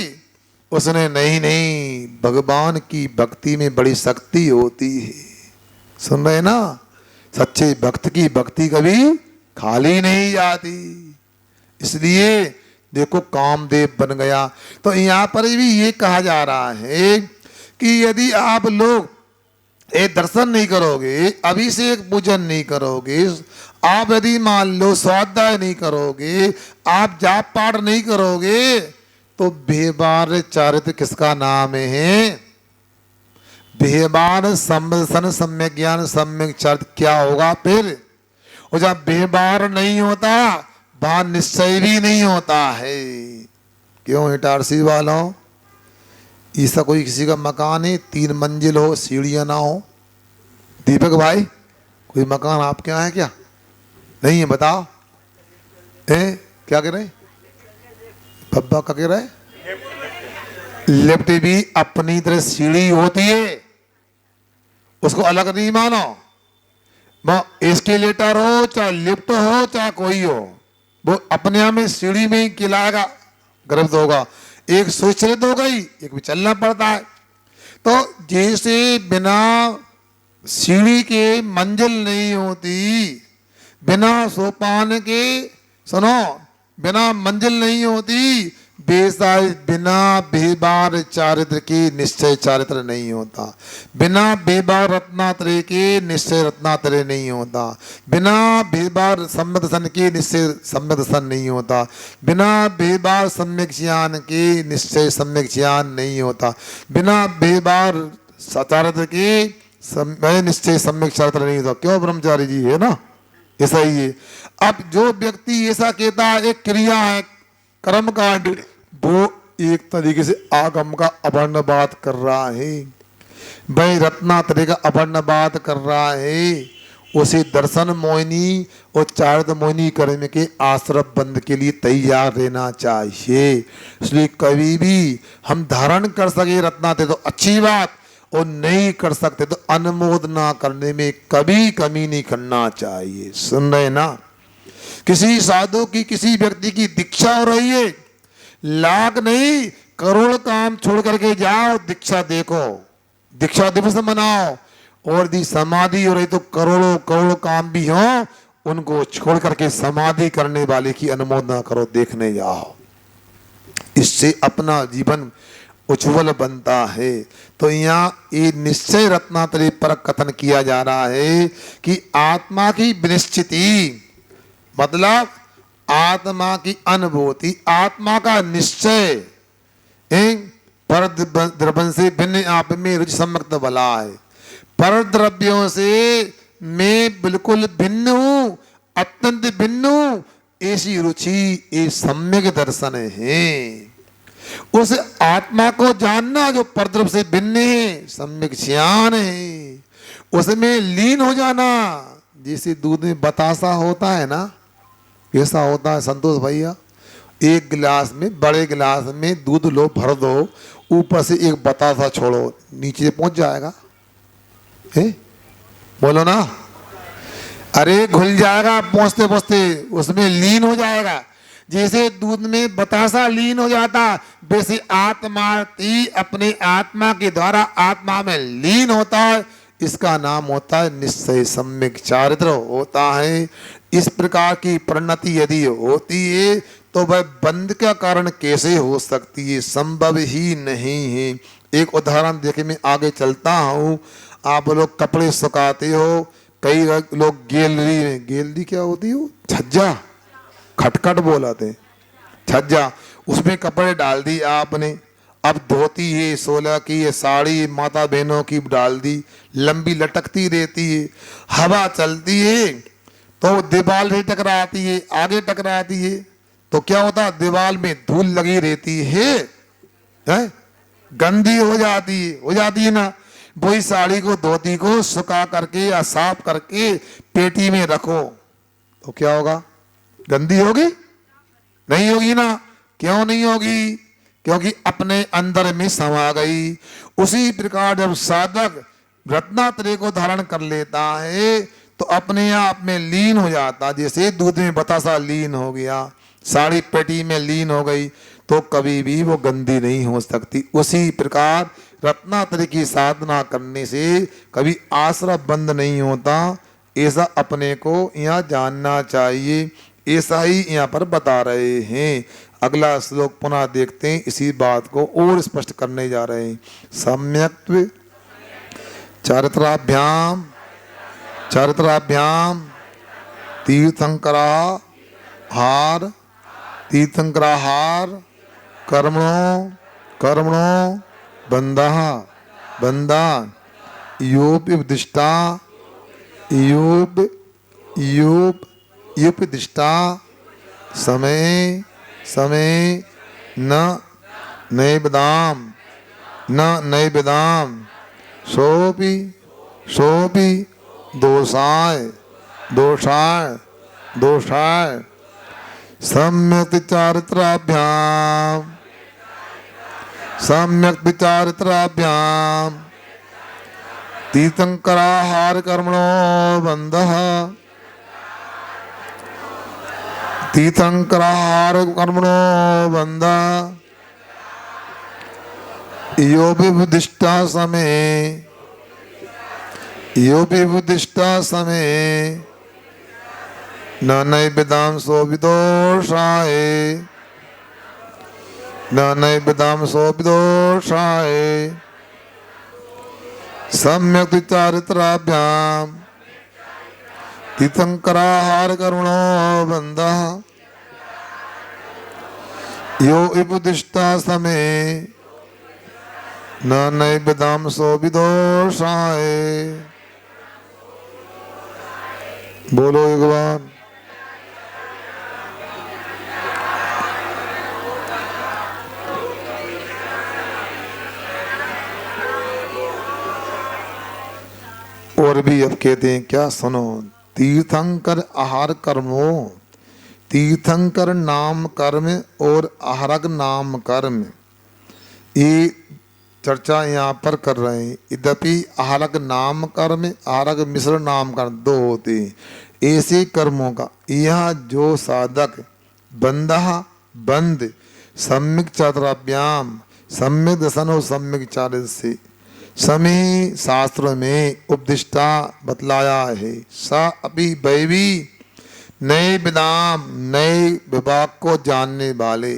उसने नहीं, भगवान की भक्ति में बड़ी शक्ति होती है। सुन रहे ना? सच्चे भक्त की भक्ति कभी खाली नहीं जाती। इसलिए देखो कामदेव बन गया। तो यहाँ पर भी ये कहा जा रहा है कि यदि आप लोग दर्शन नहीं करोगे, अभिषेक पूजन नहीं करोगे, आप यदि मान लो स्वाध्याय नहीं करोगे, आप जाप पाठ नहीं करोगे, तो व्यवहार चारित्र किसका नाम है? व्यवहार संबंध सम्यक ज्ञान सम्यक चारित्र क्या होगा फिर? और जब व्यवहार नहीं होता वहां निश्चय भी नहीं होता है। क्यों इटारसी वालों, ऐसा कोई किसी का मकान है 3 मंजिल हो, सीढ़ियां ना हो? दीपक भाई, कोई मकान आपके यहाँ है क्या? नहीं है? बताओ क्या कह रहे? पब्बा का कह रहे? लिफ्ट भी अपनी तरह सीढ़ी होती है, उसको अलग नहीं मानो। एस्केलेटर हो चाहे लिफ्ट हो चाहे कोई हो, वो अपने आप में सीढ़ी में ही खिलाएगा, गर्भ होगा। एक सुचलित हो गई, एक भी चलना पड़ता है। तो जैसे बिना सीढ़ी के मंजिल नहीं होती, बिना सोपान के, सुनो, बिना मंजिल नहीं होती, वैसा बिना व्यवहार चारित्र के निश्चय चारित्र नहीं होता। बिना व्यवहार रत्नात्रय के निश्चय रत्नात्रय नहीं होता। बिना व्यवहार सम्यक दर्शन के निश्चय सम्यक दर्शन नहीं होता। बिना व्यवहार सम्यक ज्ञान के निश्चय सम्यक ज्ञान नहीं होता। बिना व्यवहार चारित्र के निश्चय सम्यक चारित्र नहीं होता। क्यों ब्रह्मचारी जी? है ना, ऐसा ही है। अब जो व्यक्ति ऐसा कहता है एक क्रिया है कर्म कांड, वो एक तरीके से आगम का अवर्णवाद कर रहा है, वह रत्नात्रय का अवर्णवाद कर रहा है। उसे दर्शन मोहिनी और चारित्र मोहिनी कर्म के आश्रय बंद के लिए तैयार रहना चाहिए। इसलिए कभी भी हम धारण कर सके रत्नात्रय तो अच्छी बात, और नहीं कर सकते तो अनुमोदना करने में कभी कमी नहीं करना चाहिए। सुन रहे ना? किसी साधु की, किसी व्यक्ति की दीक्षा हो रही है, लाख नहीं करोड़ काम छोड़ करके जाओ, दीक्षा देखो, दीक्षा दिवस मनाओ। और यदि समाधि हो रही तो करोड़ों करोड़ काम भी हो, उनको छोड़ करके समाधि करने वाले की अनुमोदना करो, देखने जाओ। इससे अपना जीवन उज्जवल बनता है। तो यहाँ ये निश्चय रत्नात्रय पर कथन किया जा रहा है कि आत्मा की विनिश्चिति मतलब आत्मा की अनुभूति, आत्मा का निश्चय पर द्रव्य से भिन्न आप में रुचि सम्यक बला है। पर द्रव्यों से मैं बिल्कुल भिन्न हूँ, अत्यंत भिन्न हूँ, ऐसी रुचि ये सम्यक दर्शन है। उस आत्मा को जानना जो परद्रव्य से भिन्न है, सम्यक ज्ञान है। उसमें लीन हो जाना, जैसे दूध में बतासा होता है ना, ऐसा होता है संतोष भैया। एक गिलास में, बड़े गिलास में दूध लो, भर दो, ऊपर से एक बतासा छोड़ो, नीचे पहुंच जाएगा। बोलो ना, अरे घुल जाएगा, पहुंचते पहुंचते उसमें लीन हो जाएगा। जैसे दूध में बतासा लीन हो जाता, वैसे आत्मा अपने आत्मा के द्वारा आत्मा में लीन होता है। इसका नाम होता है निश्चय। सम्यक चारित्र होता है। इस प्रकार की परिणति यदि होती है तो वह बंध का कारण कैसे हो सकती है? संभव ही नहीं है। एक उदाहरण देखे, मैं आगे चलता हूँ। आप लोग कपड़े सुखाते हो, कई लोग गैलरी में, गैलरी क्या होती है? छज्जा, खटखट बोलाते, छज्जा, उसमें कपड़े डाल दी आपने। अब धोती है 16 की, ये साड़ी माता बहनों की डाल दी, लंबी लटकती रहती है, हवा चलती है तो दीवार से टकराती है, आगे टकराती है तो क्या होता है? दीवार में धूल लगी रहती है, गंदी हो जाती है ना। वही साड़ी को, धोती को सुखा करके या साफ करके पेटी में रखो तो क्या होगा? गंदी होगी? नहीं होगी ना। क्यों नहीं होगी? क्योंकि अपने अंदर में समा गई। उसी प्रकार जब साधक रत्नात्रय को धारण कर लेता है तो अपने आप में लीन हो जाता। जैसे दूध में बतासा लीन हो गया, साड़ी पेटी में लीन हो गई, तो कभी भी वो गंदी नहीं हो सकती। उसी प्रकार रत्नात्रय की साधना करने से कभी आश्रय बंद नहीं होता। ऐसा अपने को यहाँ जानना चाहिए। ऐसा ही यहाँ पर बता रहे हैं। अगला श्लोक पुनः देखते हैं, इसी बात को और स्पष्ट करने जा रहे हैं। सम्यक्त्व चारित्राभ्याम तीर्थंकराहार कर्मणो बंधा युपदिष्टा समय न नैवेदाम सोपि दोषाय सम्यक चारित्राभ्याम तीर्थंकराहार कर्मणो बंधः यो विबुद्धिष्टा समय न नैवेदाम सोविदोषाय सम्यक चारित्राभ्याम तीर्थंकराहार कर्मणो बंधः यो विबुद्धिष्टा समय न नैवेदाम सोविदोषाय। बोलो भगवान। और भी अब कहते हैं क्या, सुनो। तीर्थंकर आहार कर्मो, तीर्थंकर नाम कर्म और आहारक नाम कर्म, ये चर्चा यहाँ पर कर रहे हैं। यद्यपि आहारक नाम कर्म, आहारक मिश्र नाम कर्म दो होते हैं। ऐसे कर्मों का यहाँ जो साधक बंद सम्यक चातुराभ्याम, सम्यक दर्शन और सम्यक चारित्र से समय शास्त्र में उपदिष्टा बतलाया है। सा अभी वैवी नए विदाम, नए विभाग को जानने वाले,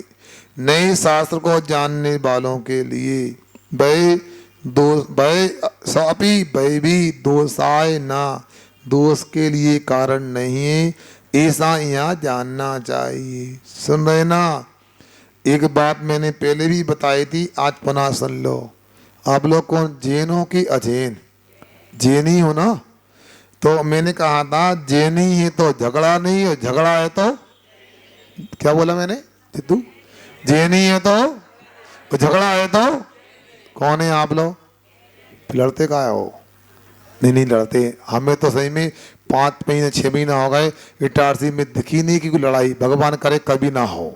नए शास्त्र को जानने वालों के लिए सपी वैवी दोषाय ना, दोष के लिए कारण नहीं है, ऐसा यहाँ जानना चाहिए। सुन रहे ना? एक बात मैंने पहले भी बताई थी, आज पुनः सुन लो। आप लोग कौन जैनों की अजैन जैनी हो ना? तो मैंने कहा था जैनी है तो झगड़ा नहीं है, झगड़ा है तो क्या बोला मैंने सिद्धू? जैनी है तो झगड़ा है तो कौन है आप लोग? लड़ते का हो? नहीं लड़ते। हमें तो सही में 5 महीने 6 महीना हो गए इटारसी में दिखी नहीं कि कोई लड़ाई, भगवान करे कभी ना हो।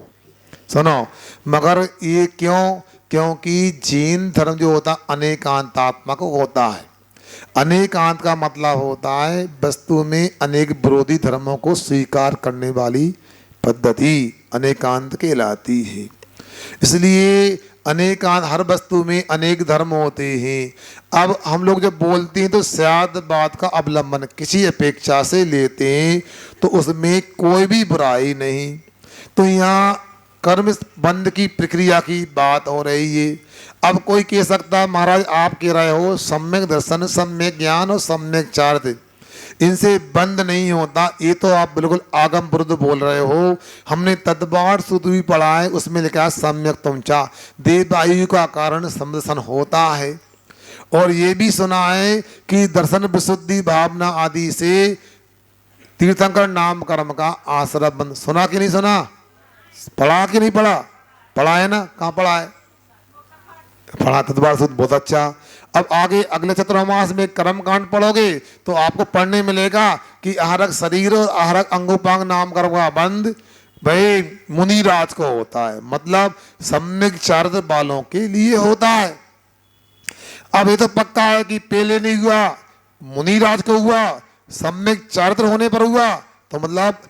सुनो, मगर ये क्यों? क्योंकि जैन धर्म जो होता अनेकांतात्मक होता है। अनेकांत का मतलब होता है वस्तु में अनेक विरोधी धर्मों को स्वीकार करने वाली पद्धति अनेकांत कहलाती है। इसलिए अनेकांत, हर वस्तु में अनेक धर्म होते हैं। अब हम लोग जब बोलते हैं तो शायद बात का अवलंबन किसी अपेक्षा से लेते हैं तो उसमें कोई भी बुराई नहीं। तो यहाँ कर्म बंध की प्रक्रिया की बात हो रही है। अब कोई कह सकता है महाराज आप कह रहे हो सम्यक दर्शन, सम्यक ज्ञान और सम्यक चारित्र इनसे बंद नहीं होता, ये तो आप बिल्कुल आगम विरुद्ध बोल रहे हो। हमने तद्वार सूत्र भी पढ़ा है, उसमें लिखा है सम्यक तुमचा देवायु का कारण समदर्शन होता है। और ये भी सुना है कि दर्शन विशुद्धि भावना आदि से तीर्थंकर नाम कर्म का आश्रय बंद। सुना कि नहीं सुना? पढ़ा कि नहीं पढ़ा? पढ़ा है ना? कहाँ पढ़ा है? पढ़ा तद्वार सूत्र, बहुत अच्छा। अब आगे अगले चतुर्मास में कर्म कांड पढ़ोगे तो आपको पढ़ने मिलेगा कि आहरक शरीर और आहरक अंगोपांग नाम कर्म का बंध भाई मुनिराज को होता है, मतलब सम्यक चारित्र वालों के लिए होता है। अब ये तो पक्का है कि पहले नहीं हुआ, मुनिराज को हुआ, सम्यक चारित्र होने पर हुआ, तो मतलब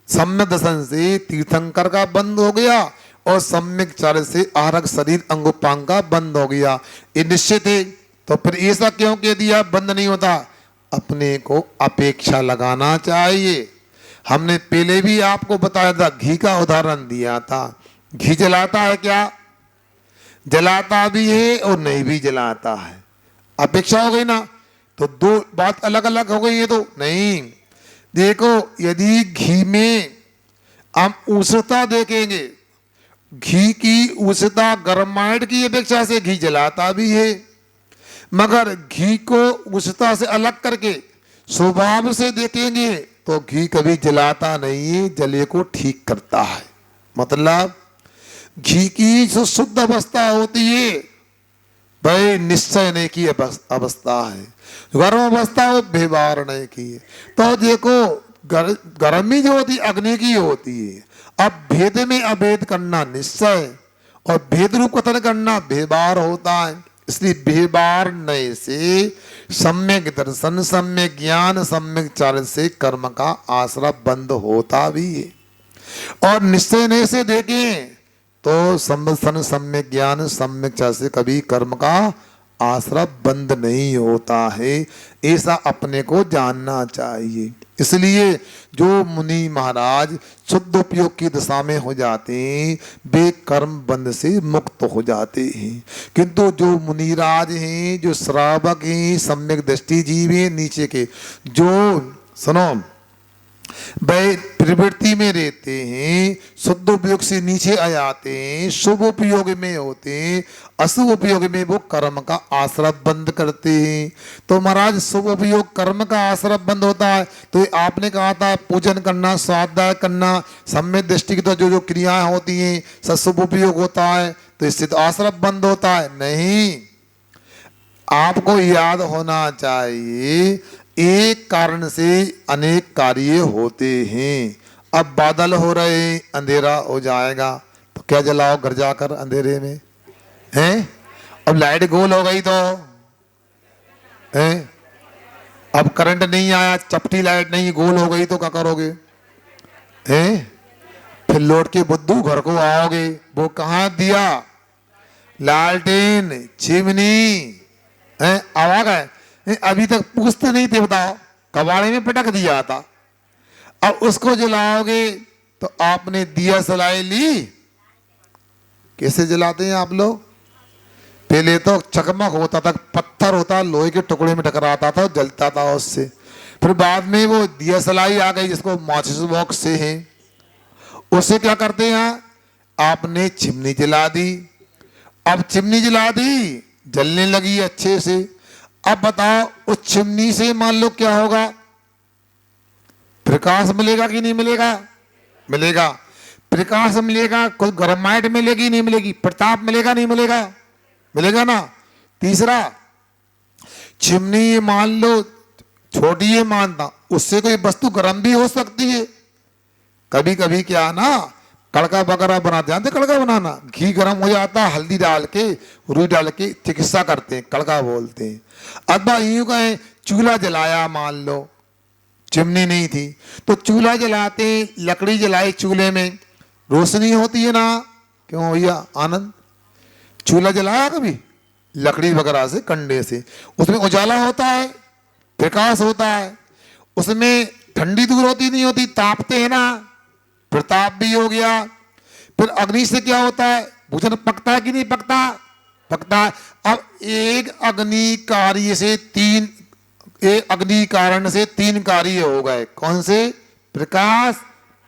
सम्यक दर्शन से तीर्थंकर का बंद हो गया और सम्यक चारित्र से आहरक शरीर अंगोपांग का बंद हो गया। ये निश्चित है। तो फिर ऐसा क्यों कह दिया बंद नहीं होता? अपने को अपेक्षा लगाना चाहिए। हमने पहले भी आपको बताया था, घी का उदाहरण दिया था। घी जलाता है क्या? जलाता भी है और नहीं भी जलाता है। अपेक्षा हो गई ना? तो दो बात अलग अलग हो गई है तो नहीं। देखो यदि घी में हम उष्णता देखेंगे, घी की उष्णता गर्माइट की अपेक्षा से घी जलाता भी है, मगर घी को उष्णता से अलग करके स्वभाव से देखेंगे तो घी कभी जलाता नहीं है, जले को ठीक करता है। मतलब घी की जो शुद्ध अवस्था होती है भाई निश्चय नहीं की अवस्था है, गर्म अवस्था वो व्यवहार नहीं की है। तो देखो गर्मी जो होती अग्नि की होती है। अब भेद में अभेद करना निश्चय और भेद रूप कथन करना व्यवहार होता है। इसलिए व्यवहार नए से सम्यक दर्शन, सम्यक ज्ञान, सम्यक चारित्र से कर्म का आश्रय बंद होता भी है। और निश्चय नए से देखें तो संबंधन, सम्यक ज्ञान, सम्यक चारित्र से कभी कर्म का आश्रय बंद नहीं होता है। ऐसा अपने को जानना चाहिए। इसलिए जो मुनि महाराज शुद्ध उपयोग की दशा में हो जाते हैं वे कर्म बंध से मुक्त हो जाते हैं। किंतु जो मुनिराज हैं, जो श्रावक हैं, सम्यक दृष्टि जीव हैं, नीचे के जो सुनो वह प्रवृत्ति में रहते हैं, शुद्ध उपयोग से नीचे आ जाते हैं, शुभ उपयोग में होते हैं, अशुभ उपयोग में वो कर्म का आश्रय बंद करते हैं। तो महाराज शुभ उपयोग कर्म का आश्रय बंद होता है। तो आपने कहा था पूजन करना, स्वाध्याय करना, सम्यक दृष्टि की तो जो जो क्रियाएं होती हैं सब शुभ उपयोग होता है, तो इससे तो आश्रय बंद होता है नहीं। आपको याद होना चाहिए एक कारण से अनेक कार्य होते हैं। अब बादल हो रहे हैं, अंधेरा हो जाएगा तो क्या जलाओ घर जाकर अंधेरे में? हैं? अब लाइट गोल हो गई तो हैं? अब करंट नहीं आया, चपटी लाइट नहीं गोल हो गई तो क्या करोगे? हैं? फिर लौट के बुद्धू घर को आओगे, वो कहाँ दिया? लालटेन, चिमनी हैं? आवाज है अभी तक पूछते नहीं थे, बताओ कबाड़े में पटक दिया था। अब उसको जलाओगे तो आपने दिया सलाई ली। कैसे जलाते हैं आप लोग? पहले तो चकमक होता था, पत्थर होता लोहे के टुकड़े में टकराता था, जलता था उससे। फिर बाद में वो दिया सलाई आ गई जिसको माचिस बॉक्स से है, उससे क्या करते हैं? आपने चिमनी जला दी। अब चिमनी जला दी, जलने लगी अच्छे से। अब बताओ उस चिमनी से मान लो क्या होगा? प्रकाश मिलेगा कि नहीं मिलेगा? मिलेगा। प्रकाश मिलेगा, कोई गर्माइट मिलेगी नहीं मिलेगी? प्रताप मिलेगा नहीं मिलेगा? मिलेगा ना। तीसरा, चिमनी मान लो छोटी है मानता, उससे कोई वस्तु गर्म भी हो सकती है। कभी कभी क्या ना कड़का वगैरह बनाते, जानते कड़का बनाना? घी गर्म हो जाता, हल्दी डाल के, रुई डाल के चिकित्सा करते हैं, कड़का बोलते हैं। अथवा यूं कहें चूल्हा जलाया, मान लो चिमनी नहीं थी तो चूल्हा जलाते, लकड़ी जलाई, चूल्हे में रोशनी होती है ना? क्यों भैया आनंद? चूल्हा जलाया कभी लकड़ी वगैरह से, कंडे से, उसमें उजाला होता है, प्रकाश होता है, उसमें ठंडी दूर होती नहीं होती, तापते हैं ना, प्रताप भी हो गया। फिर अग्नि से क्या होता है, भोजन पकता है कि नहीं पकता, पकता है। अब एक अग्नि कार्य से तीन, एक अग्नि कारण से तीन कार्य हो गए, कौन से, प्रकाश,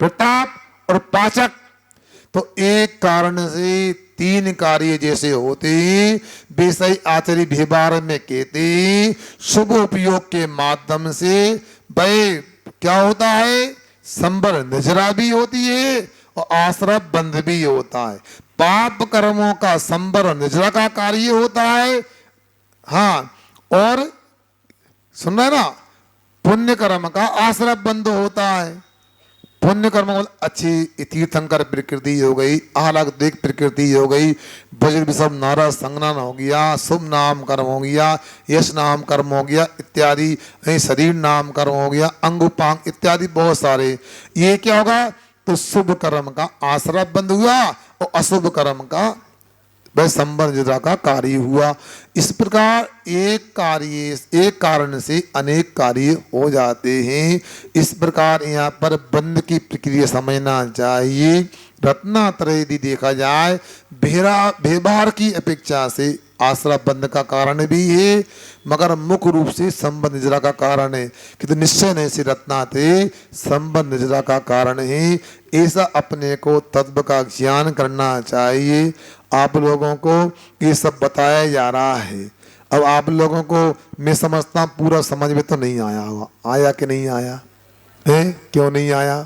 प्रताप और पाचक। तो एक कारण से तीन कार्य जैसे होते हैं, वैसे आचार्य व्यवहार में कहते शुभ उपयोग के माध्यम से वह क्या होता है, संबर निजरा भी होती है और आश्रय बंध भी होता है। पाप कर्मों का संबर निजरा का कार्य होता है, हाँ, और सुन रहे ना, पुण्य कर्म का आश्रय बंध होता है। पुण्य कर्म अच्छी तीर्थंकर प्रकृति हो गई, आह्लादिक प्रकृति हो गई, वज्र विषम नारा संज्ञान हो गया, शुभ नाम कर्म हो गया, यश नाम कर्म हो गया इत्यादि, शरीर नाम कर्म हो गया, अंग उपांग इत्यादि बहुत सारे। ये क्या होगा, तो शुभ कर्म का आश्रय बंद हुआ और अशुभ कर्म का वह संबंधिता का कार्य हुआ। इस प्रकार एक कार्य, एक कारण से अनेक कार्य हो जाते हैं। इस प्रकार यहाँ पर बंध की प्रक्रिया समझना चाहिए। रत्नात्रय यदि देखा जाए व्यवहार की अपेक्षा से आश्रय बंध का कारण भी है, मगर मुख्य रूप से संबंध निजरा का कारण है, किंतु निश्चय नहीं से रत्नात्रय संबंध निजरा का कारण है। ऐसा अपने को तत्व का ज्ञान करना चाहिए। आप लोगों को ये सब बताया जा रहा है, अब आप लोगों को मैं समझता पूरा समझ में तो नहीं आया होगा, आया कि नहीं आया है, क्यों नहीं आया?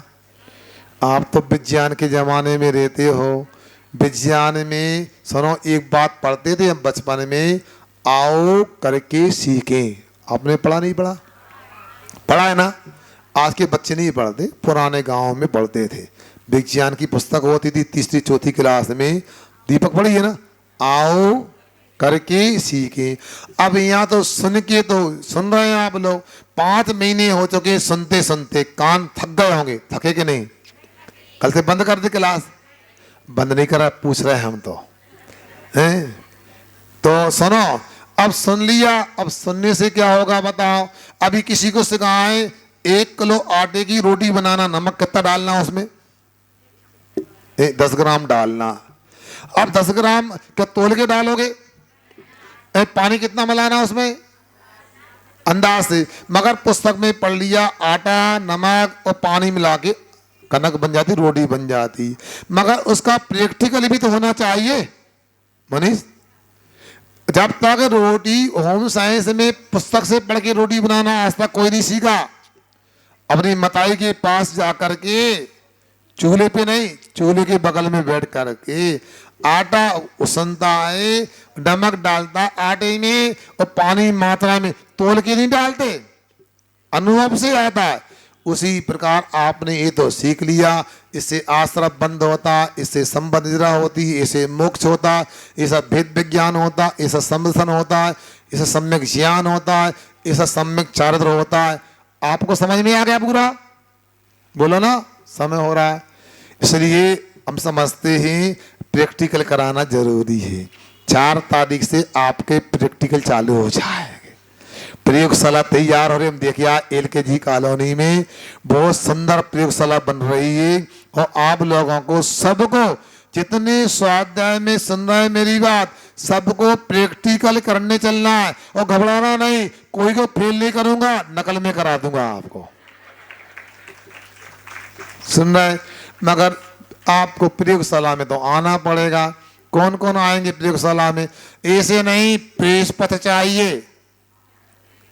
आप तो विज्ञान के जमाने में रहते हो। विज्ञान में सुनो, एक बात पढ़ते थे हम बचपन में, आओ करके सीखें। आपने पढ़ा नहीं पढ़ा? पढ़ा है ना। आज के बच्चे नहीं पढ़ते, पुराने गांव में पढ़ते थे। विज्ञान की पुस्तक होती थी तीसरी चौथी क्लास में, दीपक पढ़ी है ना, आओ करके सीखें। अब यहाँ तो सुन के तो सुन रहे हैं आप लोग, 5 महीने हो चुके सुनते सुनते, कान थक गए होंगे, थके कि नहीं? कल से बंद कर दे क्लास, बंद नहीं करा, पूछ रहे हम तो हैं। तो सुनो, अब सुन लिया, अब सुनने से क्या होगा बताओ? अभी किसी को सिखाएं 1 किलो आटे की रोटी बनाना, नमक कितना डालना उसमें? 10 ग्राम डालना। अब 10 ग्राम क्या तोल के डालोगे? पानी कितना मिलाना उसमें? अंदाज से। मगर पुस्तक में पढ़ लिया आटा नमक और पानी मिला के कनक बन जाती, रोटी बन जाती। मगर उसका प्रैक्टिकल भी तो होना चाहिए मनीष। जब तक रोटी होम साइंस में पुस्तक से पढ़ के रोटी बनाना आज तक कोई नहीं सीखा। अपनी मताई के पास जाकर के, चूल्हे पे नहीं, चूल्हे के बगल में बैठ करके आटा उसनता है, नमक डालता आटे में और पानी मात्रा में तोल के नहीं डालते, अनुभव से आता है। उसी प्रकार आपने ये तो सीख लिया, इससे आश्रय बंद होता, इससे संबंध निजरा होती, इससे मोक्ष होता, ऐसा भेद विज्ञान होता, ऐसा समदर्शन होता है, ऐसा सम्यक ज्ञान होता है, ऐसा सम्यक चारित्र होता है। आपको समझ में आ गया पूरा? बोलो ना, समय हो रहा है। इसलिए हम समझते हैं प्रैक्टिकल कराना जरूरी है। 4 तारीख से आपके प्रैक्टिकल चालू हो जाएंगे। प्रयोगशाला तैयार हो रही, हम देखिए LKG कॉलोनी में बहुत सुंदर प्रयोगशाला बन रही है। और आप लोगों को सबको, जितने स्वाध्याय में सुन रहे हैं मेरी बात, सबको प्रैक्टिकल करने चलना है। और घबराना नहीं, कोई को फेल नहीं करूंगा, नकल में करा दूंगा आपको, सुन रहे? मगर आपको प्रयोगशाला में तो आना पड़ेगा। कौन कौन आएंगे प्रयोगशाला में? ऐसे नहीं, पेश पथ चाहिए,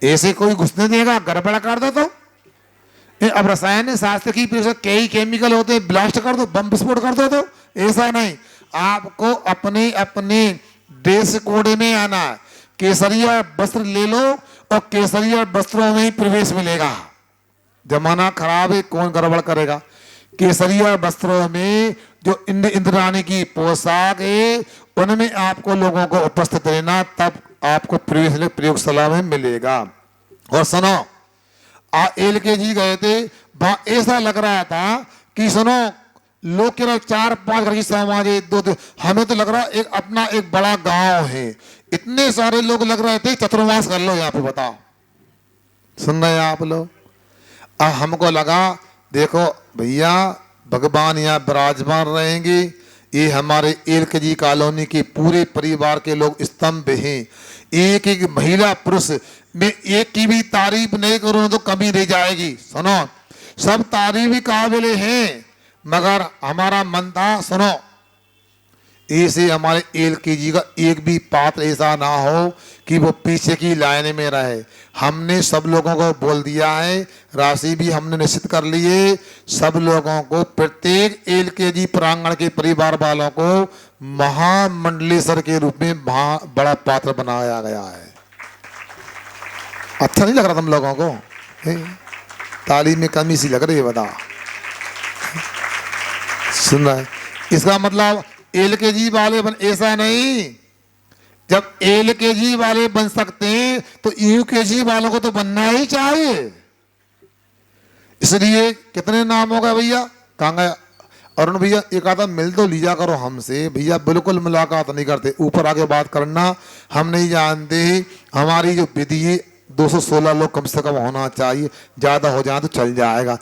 ऐसे कोई घुसने देगा, गड़बड़ कर दो तो। अब रसायन शास्त्र की कई केमिकल होते हैं, ब्लास्ट कर दो, बम विस्फोट कर दो तो ऐसा नहीं। आपको अपने अपने ड्रेस कोड में आना है। केसरिया वस्त्र ले लो और केसरिया वस्त्रों में ही प्रवेश मिलेगा। जमाना खराब है, कौन गड़बड़ करेगा? केसरिया वस्त्रों में जो इंद्राणी की पोशाक है, उनमें आपको लोगों को उपस्थित रहना, तब आपको प्रवेश प्रयोगशाला में मिलेगा। और सुनो, LKG गए थे, वहां ऐसा लग रहा था कि सुनो लोग कह रहे 4-5 घर की समाज है, 2 हमें तो लग रहा एक अपना एक बड़ा गांव है। इतने सारे लोग लग रहे थे चतुर्मास कर लो यहाँ पे, बताओ, सुन रहे हैं आप लोग। अब हमको लगा देखो भैया भगवान यहाँ विराजमान रहेंगे, ये हमारे एलकेजी कॉलोनी के पूरे परिवार के लोग स्तंभ हैं। एक एक महिला पुरुष में एक की भी तारीफ नहीं करूं तो कमी रह जाएगी। सुनो, सब तारीफ ही काबिल हैं, मगर हमारा मन था, सुनो, ऐसे हमारे एलकेजी का एक भी पात्र ऐसा ना हो कि वो पीछे की लाइन में रहे। हमने सब लोगों को बोल दिया है, राशि भी हमने निश्चित कर ली है। सब लोगों को प्रत्येक एलकेजी प्रांगण के परिवार वालों को महामंडलेश्वर के रूप में बड़ा पात्र बनाया गया है। अच्छा नहीं लग रहा तुम लोगों को? ताली में कमी सी लग रही है, बता, सुन रहा है? इसका मतलब एलकेजी वाले बन, ऐसा नहीं, जब एलकेजी वाले बन सकते हैं तो यूकेजी वालों को तो बनना ही चाहिए। इसलिए कितने नाम हो गए भैया? कहाँ गया अरुण भैया? एक आधा मिल तो लिया करो हमसे भैया, बिल्कुल मुलाकात नहीं करते, ऊपर आके बात करना, हम नहीं जानते। हमारी जो विधि है 216 लोग कम से कम होना चाहिए, ज्यादा हो जाए तो चल जाएगा।